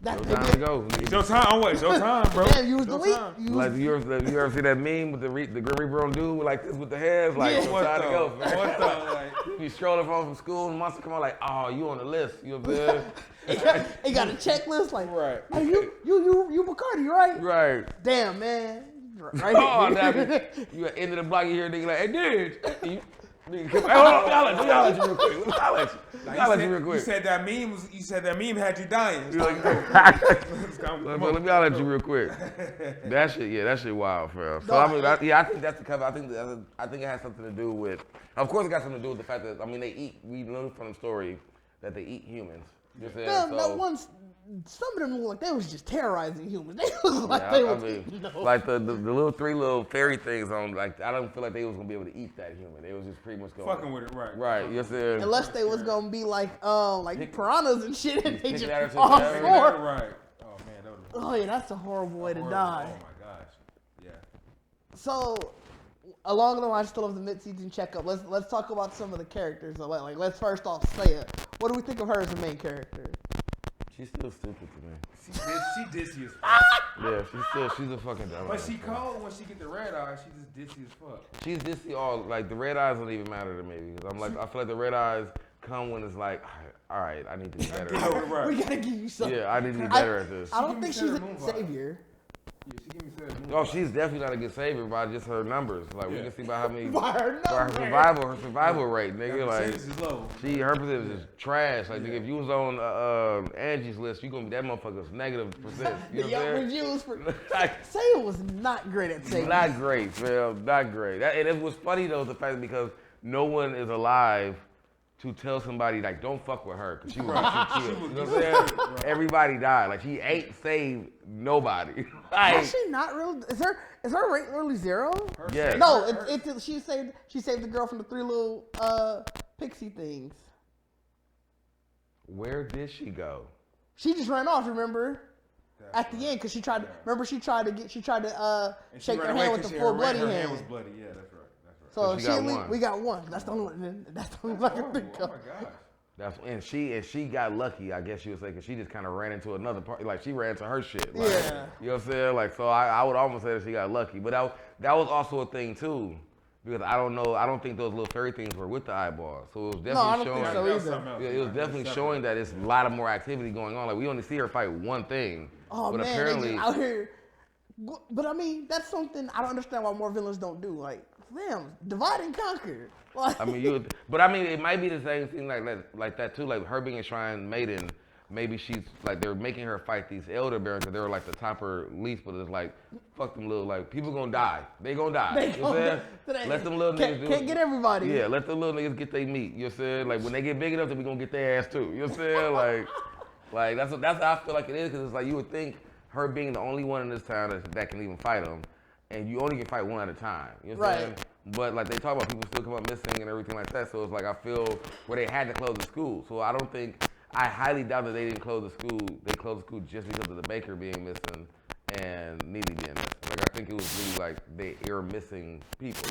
That's time to go. It's your time. It's your time, bro. Damn, you was the weak. Like you ever see that meme with the Grim Reaper on dude like this with the heads? Like it's time to go. Man. What the? Like, you strolling from school and the monster come out like, oh, you on the list. You know what I'm saying? He got a checklist like, right. Oh, you Bacardi, right? Right. Damn, man. Right. Oh, you at the end of the block, you hear a nigga like, hey, Didge. Hey, hold on, let me holler at you real quick. Let me holler at you real quick. You said that meme had you dying. Let me holler at you real quick. That shit wild, fam. So I think that's the cover. I think it has something to do with. Of course, it got something to do with the fact that they eat. We learned from the story that they eat humans. Some of them look like they was just terrorizing humans. They look like they was like the little three little fairy things on. Like I don't feel like they was gonna be able to eat that human. They was just pretty much going fucking with it, right? Right. Yes, sir. Unless they was gonna be like piranhas and shit, and they just Right. Oh man, that would. Oh yeah, that's a horrible way to die. Oh my gosh. Yeah. So, along the lines still of the mid-season checkup, let's talk about some of the characters. Like let's first off say it. What do we think of her as the main character? She's still stupid to me. She dizzy as fuck. Yeah, she's a fucking dumb. But she cold when she get the red eye. She just dizzy as fuck. She's dizzy like the red eyes don't even matter to me because I feel like the red eyes come when it's like, all right, I need to be better. Right. We gotta give you something. Yeah, I need to be better at this. I don't think she's a good savior. Yeah, she give me Sailor Moon. Oh, she's definitely not a good savior by just her numbers. Like we can see by how many By her survival rate, nigga. Like Percentage is low. her percentage is trash. Like nigga, if you was on Angie's list, you gonna be that motherfucker's -%. You know what I'm reviews for Sailor was not great at saving. Not great, fam. Not great. And it was funny though, the fact because no one is alive to tell somebody like don't fuck with her because she was kill. You know what I'm saying? Right. Everybody died. Like she ain't saved nobody. Like, is she not real? Is her rate really zero? Yeah. No, she saved the girl from the 3 little pixie things. Where did she go? She just ran off. Remember? At the end, because she tried to shake her hand with the full bloody hand. Her hand was bloody. Yeah, that's right. So we got one. That's the only one. That's the only one I can think of. Oh my gosh. And she got lucky, I guess you would say, because she just kind of ran into another part. Like she ran into her shit. Like, yeah. You know what I'm saying? Like so, I would almost say that she got lucky, but that was also a thing too, because I don't think those little fairy things were with the eyeball. So it was definitely showing. Think so either. Yeah, it was definitely showing that it's a lot of more activity going on. Like we only see her fight one thing. Oh but man, apparently, they just out here. But I mean, that's something I don't understand why more villains don't do. Like, damn, divide and conquer. Like, I mean, it might be the same thing like that too. Like her being a shrine maiden. maybe she's like they're making her fight these elder barons because they were like the top her least, but it's like fuck them little like people gonna die. They gonna die. You know what I'm saying? Let them little niggas do Can't get everybody. Yeah, let the little niggas get their meat. You know what I'm saying? Like when they get big enough, then we gonna get their ass too. You know what I'm saying? Like that's how I feel like it is because it's like you would think her being the only one in this town that can even fight them, and you only can fight one at a time. You know what I'm saying? But like they talk about people still come up missing and everything like that. So it's like I feel where they had to close the school. So I highly doubt that they didn't close the school. They closed the school just because of the baker being missing and Neely being missing. Like I think it was really like they were missing people.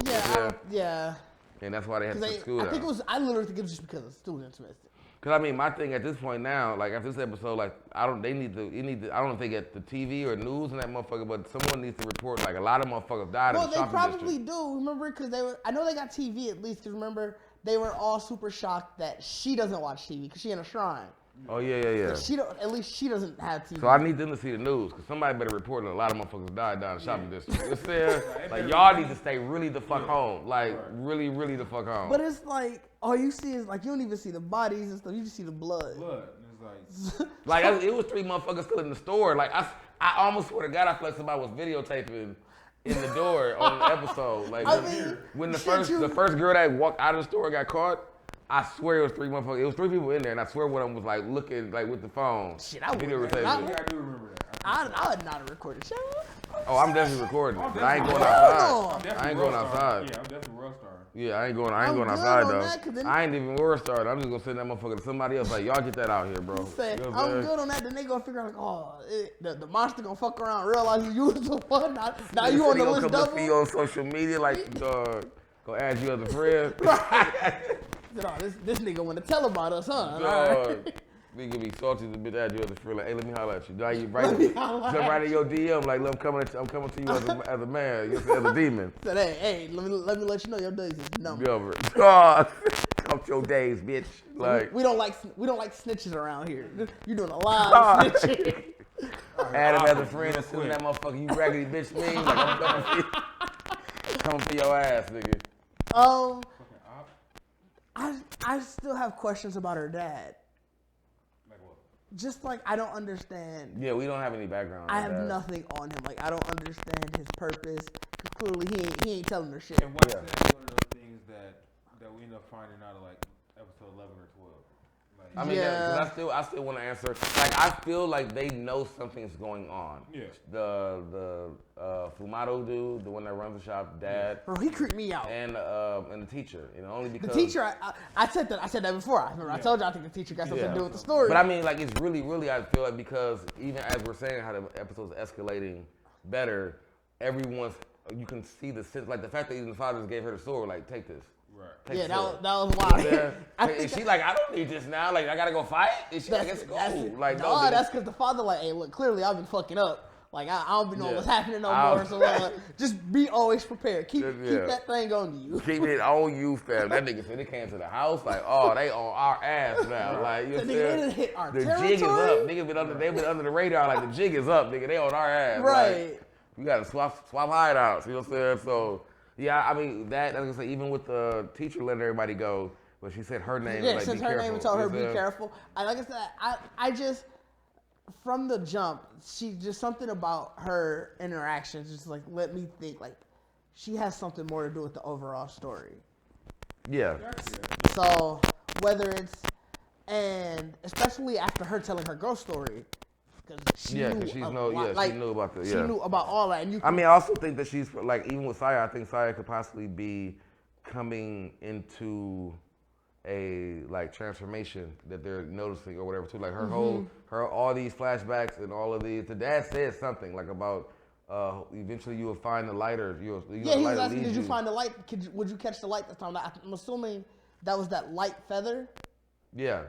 Yeah. And that's why they had to shut school down. I literally think it was just because of students missing. Cause I mean, my thing at this point now, like after this episode, like I don't know if they get the TV or news and that motherfucker, but someone needs to report like a lot of motherfuckers died in the shopping Well, they probably do. Remember, because I know they got TV at least. Cause remember, they were all super shocked that she doesn't watch TV because she in a shrine. Oh yeah. At least she doesn't have TV. So I need them to see the news, cause somebody better report that a lot of motherfuckers died down in the shopping district. You know like y'all need to stay really the fuck home, like really the fuck home. But it's like all you see is like you don't even see the bodies and stuff. You just see the blood. It's like it was 3 motherfuckers still in the store. Like I almost swear to God, I feel like somebody was videotaping in the door on the episode. Like when the first girl that walked out of the store got caught. I swear it was 3 motherfuckers. It was 3 people in there, and I swear one of them was like looking like with the phone. Shit, I do remember that. I would not have recorded. Oh, I'm definitely recording. But I ain't going outside. I ain't going outside. Yeah, I'm definitely world star. Yeah, I ain't going outside though. I ain't even world star. I'm just gonna send that motherfucker to somebody else. Like y'all get that out here, bro. I'm good on that. Then they gonna figure out like, the monster gonna fuck around, and realize you was the one. Now you on the list double. Come you on social media, like dog. Go add you as a friend. This nigga want to tell about us, huh? We can be salty as a bitch at you as a friend. Like, hey, let me holler at you. Now you right in your DM. Like, look, I'm coming to you as a man, as a demon. Said, hey, let me let you know your days is numbered. Count your days, bitch. Like we don't like snitches around here. You're doing a lot of snitching. Adam as a friend, as soon as that motherfucker you raggedy bitch me, like I'm coming for your ass, nigga. I still have questions about her dad. Like what? Just like I don't understand. Yeah, we don't have any background. I have nothing on him. Like I don't understand his purpose. Cause clearly he ain't telling her shit. And what's that one of those things that we end up finding out of like episode 11 or 12? Like, I mean, I still want to answer. Like, I feel like they know something's going on. Yeah. The Fumato dude, the one that runs the shop, dad. Bro, he creeped me out. And the teacher, only because the teacher. I said that before. I remember I told you I think the teacher got something to do with the story. But I mean, like, it's really, I feel like because even as we're saying how the episode's escalating better, you can see the sense, like the fact that even the fathers gave her the sword, like, take this. right. Yeah, that was wild. Yeah. She like, I don't need this now. Like, I gotta go fight. And she like, it's cool. Like, no, that's because the father like, hey, look, clearly I've been fucking up. Like, I don't be knowing what's happening no more. So just be always prepared. Keep that thing on you. Keep it on you, fam. That nigga said they came to the house like, oh, they on our ass now. Like, you know what I'm saying? Hit our the territory. jig is up. Niggas they've been under the radar. Like, the jig is up, nigga. They on our ass. Right. Like, we gotta swap hideouts. You know what I'm saying? So, yeah, I mean, that, like I said, even with the teacher letting everybody go, but she said her name. Yeah, like, since her name and told her be careful. Like I said, I just, from the jump, she just something about her interactions just like let me think like she has something more to do with the overall story. Yeah. So whether it's, and especially after her telling her ghost story, she knew about the. She knew about all that. And I also think that she's like, even with Saya, I think Saya could possibly be coming into a like transformation that they're noticing or whatever too. Like her all these flashbacks and all of these. The dad said something like about eventually you will find the light or he was asking, did you find the light? Would you catch the light this time? I'm assuming that was that light feather. Yeah.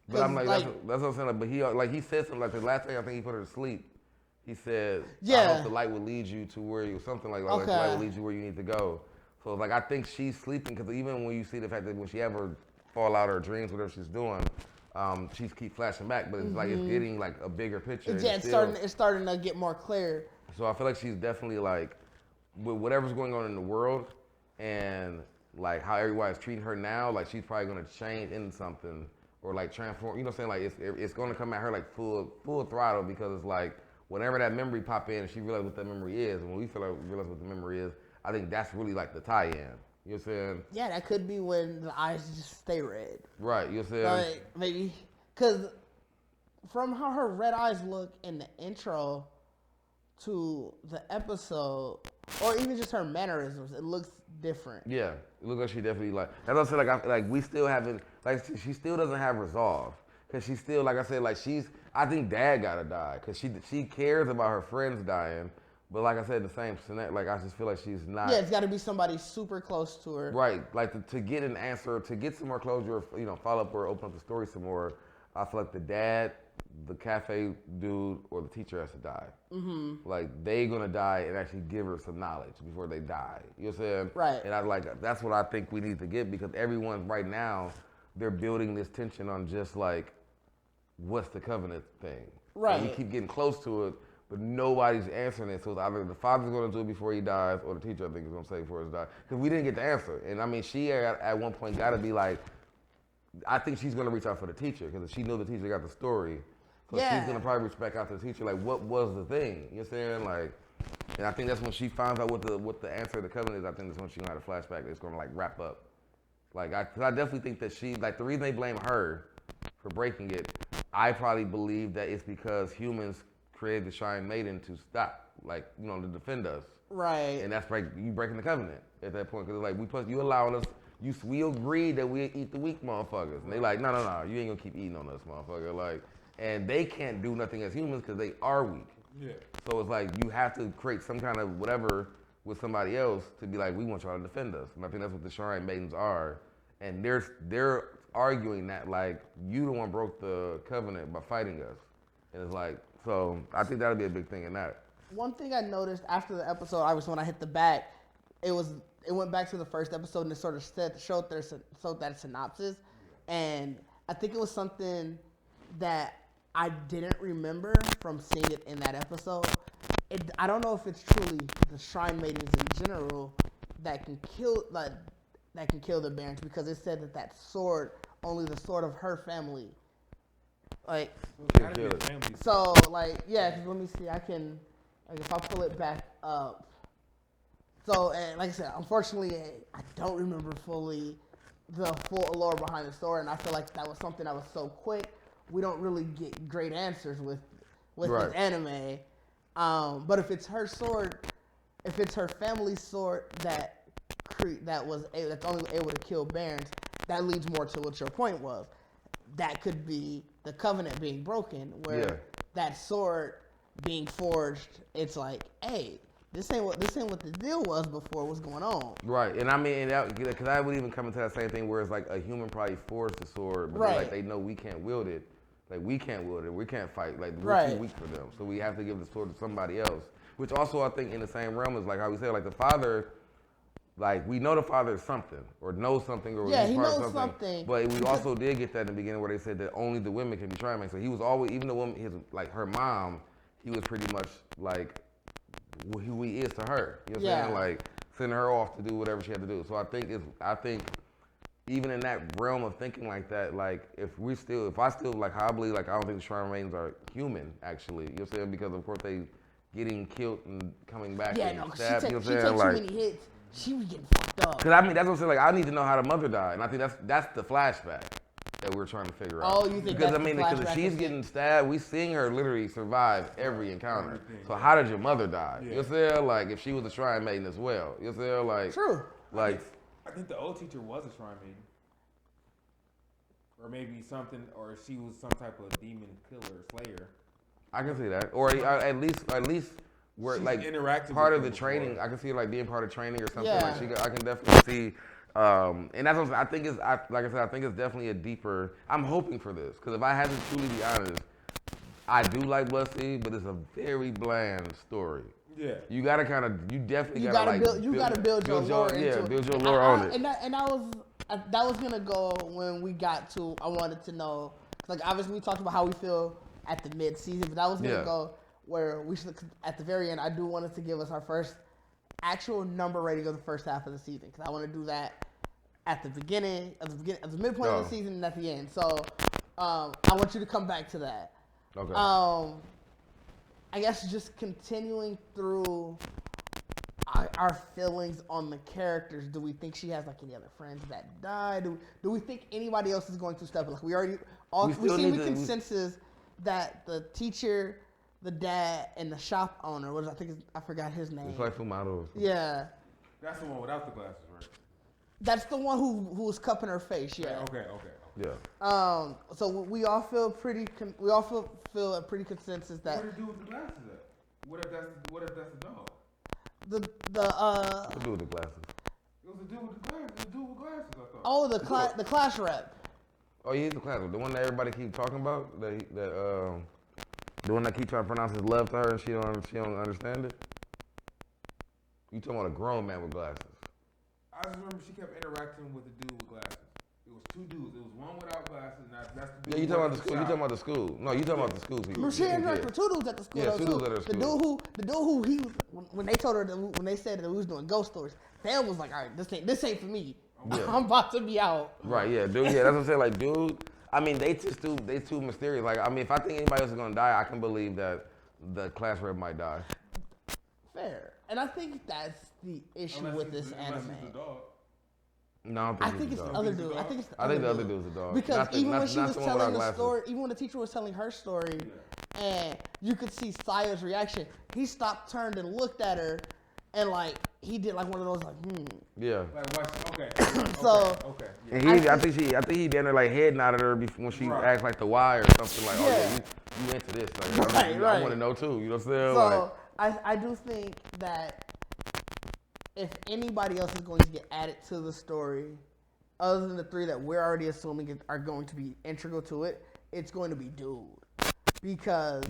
But I'm like, that's what I'm saying. But he said something like the last thing I think he put her to sleep. He said, I hope the light will lead you to where you, something like the light will lead you where you need to go. So like I think she's sleeping because even when you see the fact that when she ever fall out of her dreams, whatever she's doing, she keep flashing back. But it's like it's getting like a bigger picture. Yeah, it's starting to get more clear. So I feel like she's definitely like with whatever's going on in the world and like how everybody's treating her now, like she's probably gonna change into something. or like transform. You know what I'm saying? Like it's gonna come at her like full throttle because it's like whenever that memory pop in and she realizes what that memory is, and when we realize what the memory is, I think that's really like the tie-in. You know what I'm saying? Yeah, that could be when the eyes just stay red. Right. You know what I'm saying? Like maybe because from how her red eyes look in the intro to the episode, or even just her mannerisms, it looks different. Yeah, it looks like she definitely like. As I said, like we still haven't like she still doesn't have resolve because she's still like I said like she's. I think Dad gotta die because she cares about her friends dying, but like I said, the same like I just feel like she's not. Yeah, it's got to be somebody super close to her. Right, like to get an answer, to get some more closure, you know, follow up or open up the story some more. I feel like the dad, the cafe dude, or the teacher has to die. Mm-hmm. Like they gonna die and actually give her some knowledge before they die. You know what I'm saying? Right. And I like that's what I think we need to get because everyone right now they're building this tension on just like what's the covenant thing. Right. And we keep getting close to it, but nobody's answering it. So it's either the father's gonna do it before he dies, or the teacher I think is gonna say before he dies. Because we didn't get the answer. And I mean, she at one point gotta be like. I think she's gonna reach out for the teacher because she knows the teacher got the story, so she's gonna probably reach back out to the teacher like, what was the thing? You know what I'm saying? Like, and I think that's when she finds out what the answer to the covenant is. I think that's when she gonna have a flashback that's gonna like wrap up. Like, I definitely think that she like the reason they blame her for breaking it. I probably believe that it's because humans created the Shrine Maiden to stop, like you know, to defend us. Right. And that's like you breaking the covenant at that point because like you allowing us. We agreed that we eat the weak motherfuckers. And they like, no, you ain't gonna keep eating on us, motherfucker. Like, and they can't do nothing as humans because they are weak. Yeah. So it's like you have to create some kind of whatever with somebody else to be like, we want y'all to defend us. And I think that's what the Shrine Maidens are. And they're arguing that like you the one broke the covenant by fighting us. And it's like, so I think that'll be a big thing in that. One thing I noticed after the episode, when I hit the back, it went back to the first episode and it sort of showed that synopsis. And I think it was something that I didn't remember from seeing it in that episode. I don't know if it's truly the Shrine Maidens in general that can kill the Barons because it said that sword, only the sword of her family. Like, so like, yeah, let me see, if I pull it back up. So, and like I said, unfortunately, I don't remember fully the full lore behind the story, and I feel like that was something that was so quick. We don't really get great answers with this anime. But if it's her sword, if it's her family's sword that's only able to kill Barons, that leads more to what your point was. That could be the covenant being broken, where that sword being forged. It's like, hey. This ain't what the deal was before. What's going on? Right, and I mean, because I would even come into that same thing where it's like a human probably forged the sword, but they know we can't wield it. Like we can't wield it, we can't fight. Like we're too weak for them, so we have to give the sword to somebody else. Which also I think in the same realm is like how we said, like the father, like we know the father is something or knows something or he knows something. But we also did get that in the beginning where they said that only the women can be Shrine Maidens. So he was always, even the woman, her mom, he was pretty much like. Who he is to her, you know what I'm saying? Like sending her off to do whatever she had to do. So I think even in that realm of thinking like that, like if I still like how I believe, like I don't think the Shrine Maidens are human actually. You know what I'm saying? Because of course they getting killed and coming back and stabbed. You know what I'm saying? She takes like, too many hits. She was getting fucked up. Cause I mean that's what I'm saying. Like I need to know how the mother died, and I think that's the flashback that we're trying to figure out. Oh, you think that's because if she's getting stabbed, we seeing her literally survive every encounter. So how did your mother die? You know what I'm saying? Like if she was a Shrine Maiden as well. You know what I'm saying? Like true. Like I think the old teacher was a Shrine Maiden. Or maybe something, or she was some type of demon killer, slayer. I can see that. Or at least where she's like interacted part of with the training. before. I can see her like being part of training or something. Yeah. Like I can definitely see. And that's what I think is. Like I said, I think it's definitely a deeper. I'm hoping for this because if I had to truly be honest, I do like Bloodseed, but it's a very bland story. Yeah. You gotta you definitely you gotta build your lore into it. Build your lore on it. And that was gonna go when we got to. I wanted to know, like obviously we talked about how we feel at the mid season, but that was gonna go where we should at the very end. I do want us to give us our first actual number rating of the first half of the season because I want to do that at the beginning, at the midpoint of the season and at the end. So I want you to come back to that. Okay. I guess just continuing through our feelings on the characters. Do we think she has like any other friends that died? Do we think anybody else is going to step up? Like we seem to consensus that the teacher, the dad, and the shop owner, I forgot his name. It's like Fumato. Yeah. That's the one without the glasses, right? That's the one who was cupping her face. Yeah. Okay. Yeah. So we all feel pretty. We all feel a pretty consensus that. What did it do with the glasses at? What if that's the dog? What to do with the glasses? It was a dude with the glasses. The dude with glasses, I thought. Oh, the class rep. Oh, he's the class. The one that everybody keep talking about. The one that keep trying to pronounce his love to her and she don't understand it. You talking about a grown man with glasses? I just remember she kept interacting with the dude with glasses. It was two dudes. It was one without glasses, and that's the dude. Yeah, you talking about the school? You talking about the school? No, you talking about the school people? She interacted with two dudes at the school. Yeah, though, two dudes at the school. The dude who he was when they told her when they said that we was doing ghost stories, Sam was like, all right, this ain't for me. Yeah. I'm about to be out. Right, yeah, dude. Yeah, that's what I'm saying. Like, dude. I mean, they too mysterious. Like, I mean, if I think anybody else is gonna die, I can believe that the class rep might die. Fair, and I think that's the issue with this anime. No, I think it's the other dude. I think the other dude's the dog. Because even when she was telling the story, even when the teacher was telling her story, and you could see Saya's reaction, he stopped, turned, and looked at her, and like he did like one of those like Yeah. Okay. So okay. Yeah. And I think he down there like head nodded her when she asked like the why or something like, oh yeah, you into this? Like, I want to know too. You know what I'm saying? So I do think that if anybody else is going to get added to the story, other than the three that we're already assuming are going to be integral to it, it's going to be Dude, because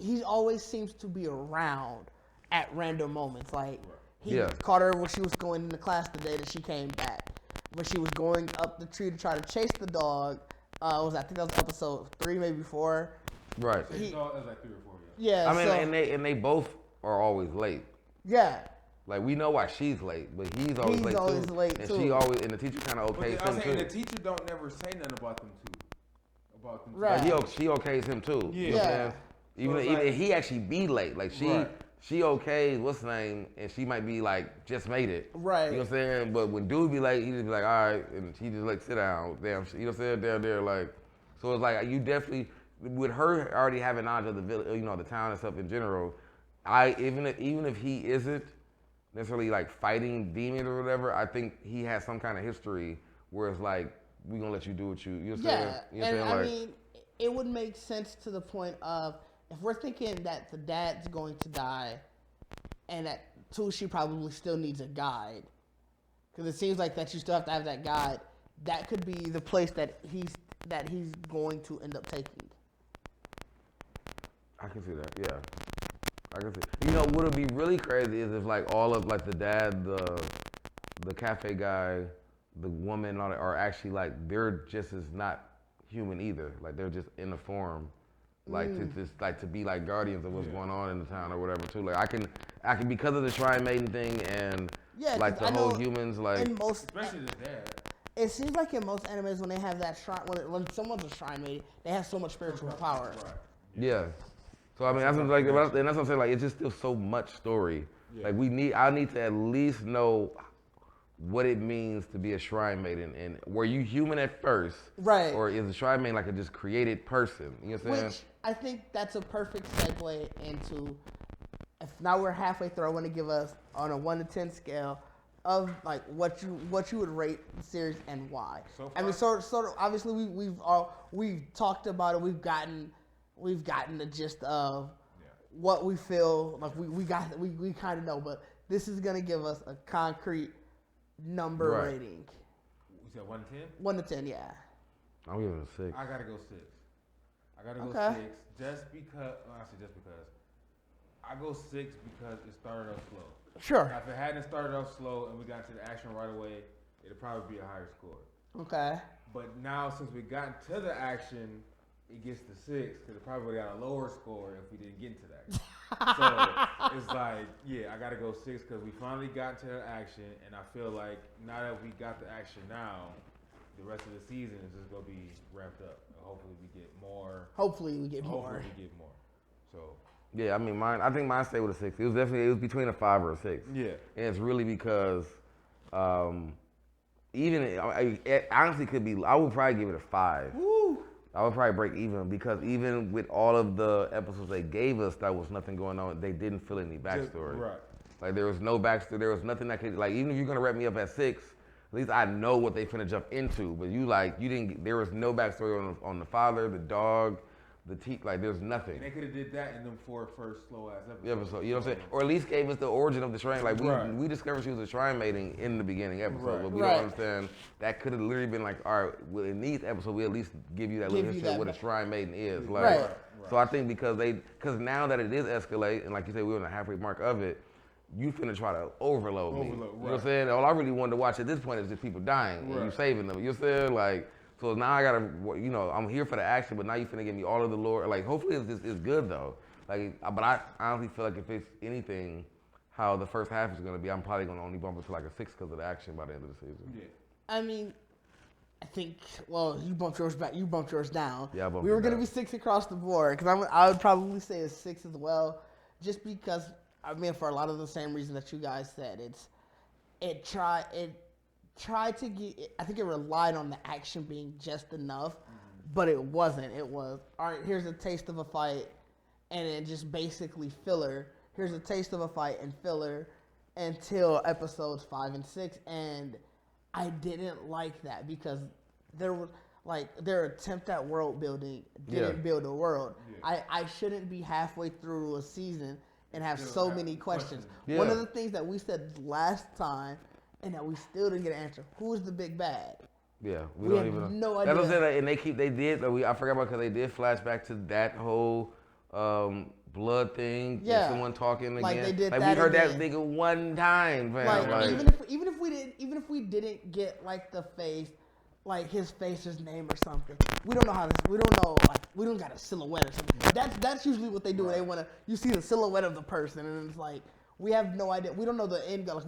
he always seems to be around at random moments. Like he caught her when she was going into class the day that she came back, when she was going up the tree to try to chase the dog. I think that was episode 3, maybe 4. Right. It was like 3 or 4. Yeah. I mean, and they both are always late. Yeah. Like, we know why she's late, but he's always late too. And she always, and the teacher kind of okays him too. And the teacher don't never say nothing about them two. Right. Like, she okays him too. Yeah. You know what I'm saying? Even if he actually be late, like she okays what's the name, and she might be like just made it. Right. You know what I'm saying? But when dude be late, he just be like, all right, and she just like sit down. Damn, you know what I'm saying? Down there, like, so it's like you definitely with her already having knowledge of the village, you know, the town and stuff in general. Even if he isn't necessarily like fighting demons or whatever, I think he has some kind of history where it's like, we gonna let you do what you know what I'm saying? You know what I'm saying? I mean, it would make sense to the point of, if we're thinking that the dad's going to die and that she probably still needs a guide, because it seems like that you still have to have that guide, that could be the place that he's going to end up taking. I can see that, yeah. I can see. You know, what would be really crazy is if like all of like the dad, the cafe guy, the woman, all that are actually like they're just as not human either. Like they're just in a form, like to just like to be like guardians of what's going on in the town or whatever too. Like I can because of the Shrine Maiden thing and like the whole humans like especially the dad. It seems like in most animes when they have that shrine, when someone's a shrine maiden, they have so much spiritual power. Right. Yeah. So I mean, that's what, and that's what I'm saying. Like, it's just still so much story. Yeah. Like I need to at least know what it means to be a shrine maiden, and were you human at first, right? Or is a shrine maiden like a just created person? You know what I'm saying? Which I think that's a perfect segue into. If now we're halfway through, I want to give us on a 1 to 10 scale of like what you would rate the series and why. So I mean, sort of obviously we've talked about it. We've gotten the gist of what we feel like we kind of know, but this is gonna give us a concrete number rating. You said 1 to 10? 1 to 10, yeah. I'm giving it a 6. I gotta go 6. Just because. I go 6 because it started off slow. Sure. Now, if it hadn't started off slow and we got into the action right away, it'd probably be a higher score. Okay. But now since we got to the action, it gets to 6 because it probably would have got a lower score if we didn't get into that. So it's like, I got to go 6 because we finally got to the action, and I feel like now that we got the action now, the rest of the season is just gonna be ramped up. Hopefully we get more. So Yeah, I mean, I think mine stayed with a 6. It was between a 5 or a 6. yeah, And it's really because, it honestly could be. I would probably give it a 5. Woo. I would probably break even because even with all of the episodes they gave us, that was nothing going on. They didn't fill any backstory. right. Like there was no backstory. There was nothing that could like. Even if you're gonna wrap me up at 6, at least I know what they finna jump into. But you didn't. There was no backstory on the father, the dog, the like there's nothing. And they could have did that in them 4 first slow ass episodes. You know what I'm saying? Or at least gave us the origin of the shrine. Like Right. we discovered she was a shrine maiden in the beginning episode, Right. but we Right. don't understand that could have literally been like, all right, well, in these episodes we at least give you that little history of what a shrine maiden is. Like, Right. So I think because now that it is escalate, and like you said, we're on the halfway mark of it. You finna try to overload me. You know what I'm saying? All I really wanted to watch at this point is just people dying and you saving them. You know what I'm saying? Like, so now I gotta, I'm here for the action, but now you finna give me all of the lore. Like, hopefully it's good though. Like, but I honestly feel like if it's anything, how the first half is gonna be, I'm probably gonna only bump it to like a 6 because of the action by the end of the season. Yeah. I mean, I think, you bumped yours back, you bumped yours down. Yeah, I bumped we were it going to down. be 6 across the board, because I would probably say a 6 as well, just because, I mean, for a lot of the same reason that you guys said. It tried to get, I think it relied on the action being just enough, but it wasn't. It was, all right, here's a taste of a fight, and then just basically filler. Here's a taste of a fight and filler until episodes 5 and 6, and I didn't like that because there was their attempt at world building didn't build a world. Yeah. I shouldn't be halfway through a season and have so many questions. Yeah. One of the things that we said last time and that we still didn't get an answer: who's the big bad? Yeah, we don't even know. No idea. That's what I'm saying, and I forgot about because they did flash back to that whole blood thing. Yeah, someone talking again. Like they did like that we heard again. that nigga one time, fam. Like even if we didn't get like the face, like his face's name or something. We don't know how this. We don't know. Like we don't got a silhouette or something. That's usually what they do. Right. They want to. You see the silhouette of the person, and it's like we have no idea. We don't know the end goal. Like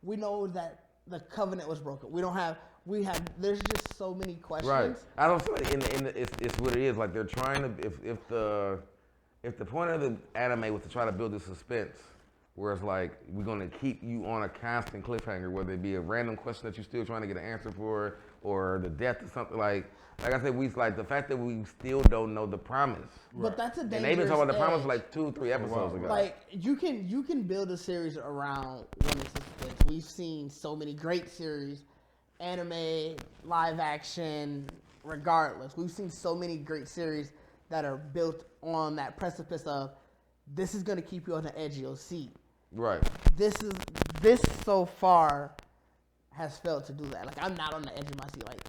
we know that the covenant was broken. There's just so many questions. Right. I don't feel like it's what it is. Like they're trying to if the point of the anime was to try to build the suspense, where it's like we're gonna keep you on a constant cliffhanger, whether it be a random question that you're still trying to get an answer for, or the death of something like I said, we like the fact that we still don't know the promise. But that's a dangerous and they've been talking about the promise edge. for like 2-3 episodes ago. Like you can build a series around one of suspense. We've seen so many great series, anime, live action, regardless. We've seen so many great series that are built on that precipice of this is going to keep you on the edge of your seat. Right. This so far has failed to do that. Like I'm not on the edge of my seat. Like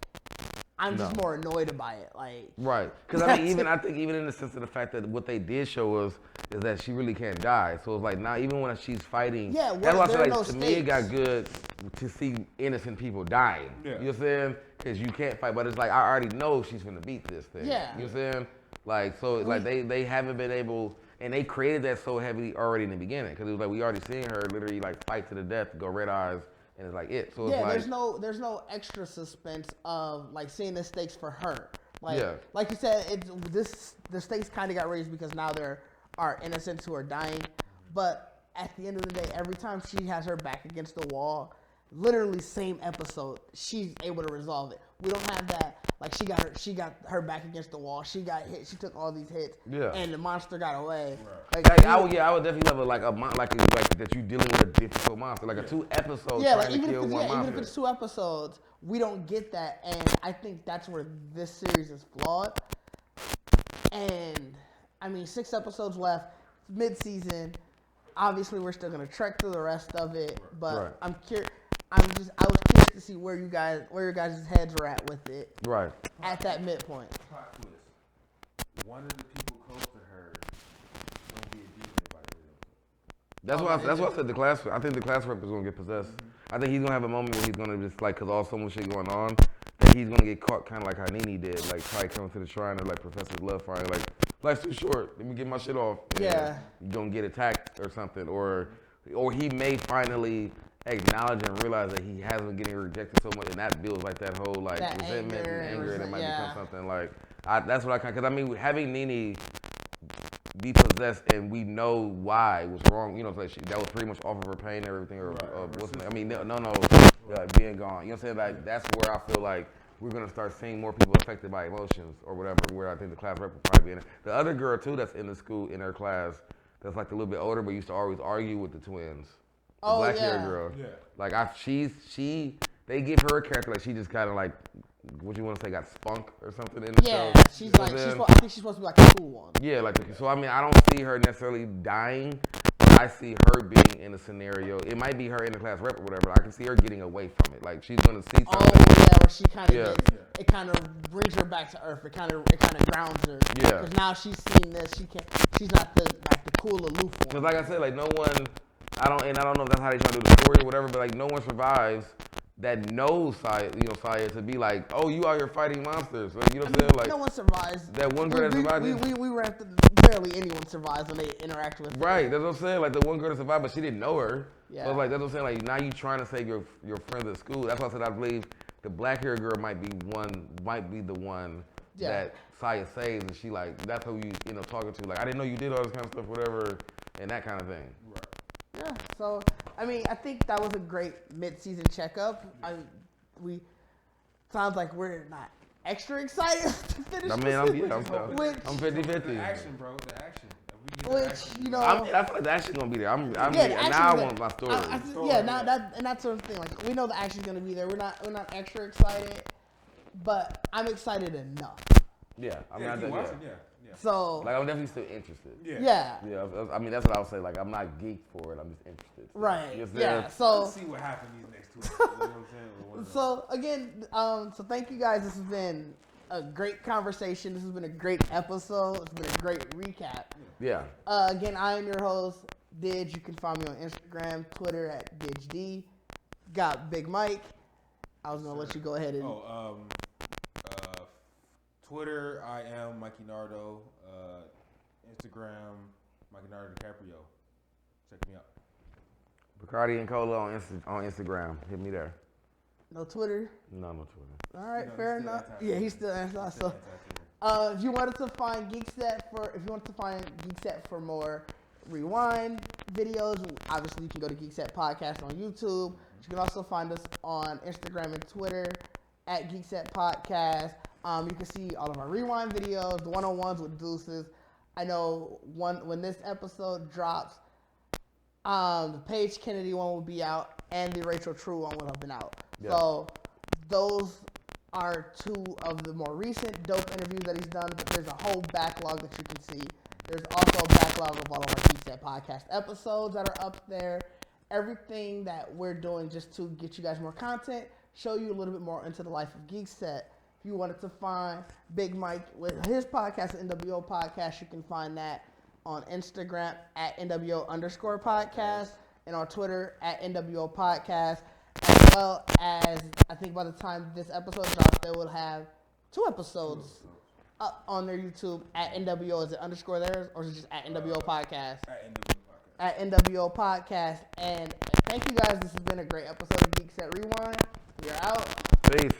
I'm just more annoyed by it. Like right. Because I think even in the sense of the fact that what they did show us is that she really can't die. So it's like now even when she's fighting, that's why I feel like to me it got good to see innocent people dying. Yeah. You know what I'm saying? Because you can't fight, but it's like I already know she's gonna beat this thing. Yeah. You know what I'm saying? Like so, like they haven't been able. And they created that so heavily already in the beginning because it was like we already seen her literally like fight to the death, go red eyes, and it's like it. So it's like there's no extra suspense of like seeing the stakes for her. Like like you said, the stakes kind of got raised because now there are innocents who are dying. But at the end of the day, every time she has her back against the wall, literally same episode, she's able to resolve it. We don't have that. Like she got her back against the wall. She got hit. She took all these hits. Yeah. And the monster got away. Right. Like, I would definitely love like that you dealing with a difficult monster, like a 2 episodes trying to kill one monster. Even if it's 2 episodes, we don't get that, and I think that's where this series is flawed. And I mean, 6 episodes left, mid-season. Obviously, we're still gonna trek through the rest of it, but I'm curious. I was curious to see where your guys' heads were at with it. Right. At that midpoint. Plot twist. One of the people close to her don't be a demon by the That's why I said the class. I think the class rep is gonna get possessed. I think he's gonna have a moment where he's gonna just like, cause all so much shit going on, that he's gonna get caught kind of like how Nene did, like probably coming to the shrine or like Professor's love fire, like life's too short. Let me get my shit off. Yeah. You're gonna get attacked or something, or he may finally. acknowledge and realize that he has been getting rejected so much, and that builds like that whole like That resentment and anger, and it might yeah. become something like that's what I kind. Because I mean, having Nene be possessed and we know why was wrong. You know, like that was pretty much off of her pain and everything, or I mean, being gone. You know what I'm saying? Like that's where I feel like we're gonna start seeing more people affected by emotions or whatever. Where I think the class rep will probably be in it. The other girl too that's in the school in her class that's like a little bit older, but used to always argue with the twins. The black hair girl. Yeah. Like they give her a character like she just kind of like. What you want to say? Got spunk or something in the show? Yeah, she's like. I think she's supposed to be like a cool one. Yeah, like so. I mean, I don't see her necessarily dying, but I see her being in a scenario. It might be her in the class rep or whatever. But I can see her getting away from it. Like she's gonna see something. Oh yeah, where she kind of it kind of brings her back to earth. It kind of grounds her. Yeah. Because now she's seen this. She's not the cool aloof one. Because like I said, like no one. I don't know if that's how they try to do the story or whatever. But like no one survives. That knows Saya to be like, oh, you out here fighting monsters. Like, you know what I'm saying? Like, no one survives. That one girl that survived. We were at barely anyone survives when they interact with her. Right, that's what I'm saying. Like, the one girl that survived, but she didn't know her. Yeah. So, like, that's what I'm saying. Like, now you trying to save your friends at school. That's why I said I believe the black hair girl might be the one that Saya saves. And she, like, that's who you end up talking to. Like, I didn't know you did all this kind of stuff, whatever, and that kind of thing. Right. Yeah, so I mean, I think that was a great mid-season checkup. Sounds like we're not extra excited to finish. I mean, I'm 50-50. The action, bro. The action. Which, you know, I feel like the action's gonna be there. Now I want my story. That's sort of thing. Like we know the action's gonna be there. We're not extra excited, but I'm excited enough. Yeah, I mean, yeah. So, like, I'm definitely still interested. Yeah. I mean, that's what I would say. Like, I'm not geeked for it. I'm just interested. Right. Yeah. So let's see what happens these next 2 weeks. You know what I'm saying? So again, so thank you guys. This has been a great conversation. This has been a great episode. It's been a great recap. Yeah. Again, I am your host, Didge. You can find me on Instagram, Twitter at DidgeD. Got Big Mike. I was gonna let you go ahead and. Twitter, I am Mikey Nardo. Instagram, Mikey Nardo DiCaprio. Check me out. Bacardi and Cola on Instagram. Hit me there. No Twitter? No Twitter. All right, fair enough. Yeah, he's still anti. So, if you wanted to find Geekset for more rewind videos, obviously you can go to Geekset Podcast on YouTube. You can also find us on Instagram and Twitter at Geekset Podcast. You can see all of our rewind videos, the one-on-ones with Deuces. I know when this episode drops, the Paige Kennedy one will be out, and the Rachel True one will have been out. Yeah. So those are two of the more recent dope interviews that he's done, but there's a whole backlog that you can see. There's also a backlog of all of our Geekset Podcast episodes that are up there. Everything that we're doing just to get you guys more content, show you a little bit more into the life of Geekset. If you wanted to find Big Mike with his podcast, NWO Podcast, you can find that on Instagram at NWO_podcast and on Twitter at NWO Podcast, as well as I think by the time this episode drops, they will have 2 episodes up on their YouTube at NWO. Is it underscore theirs or is it just at NWO Podcast? At NWO Podcast. And thank you guys. This has been a great episode of Geekset Rewind. We are out. Peace.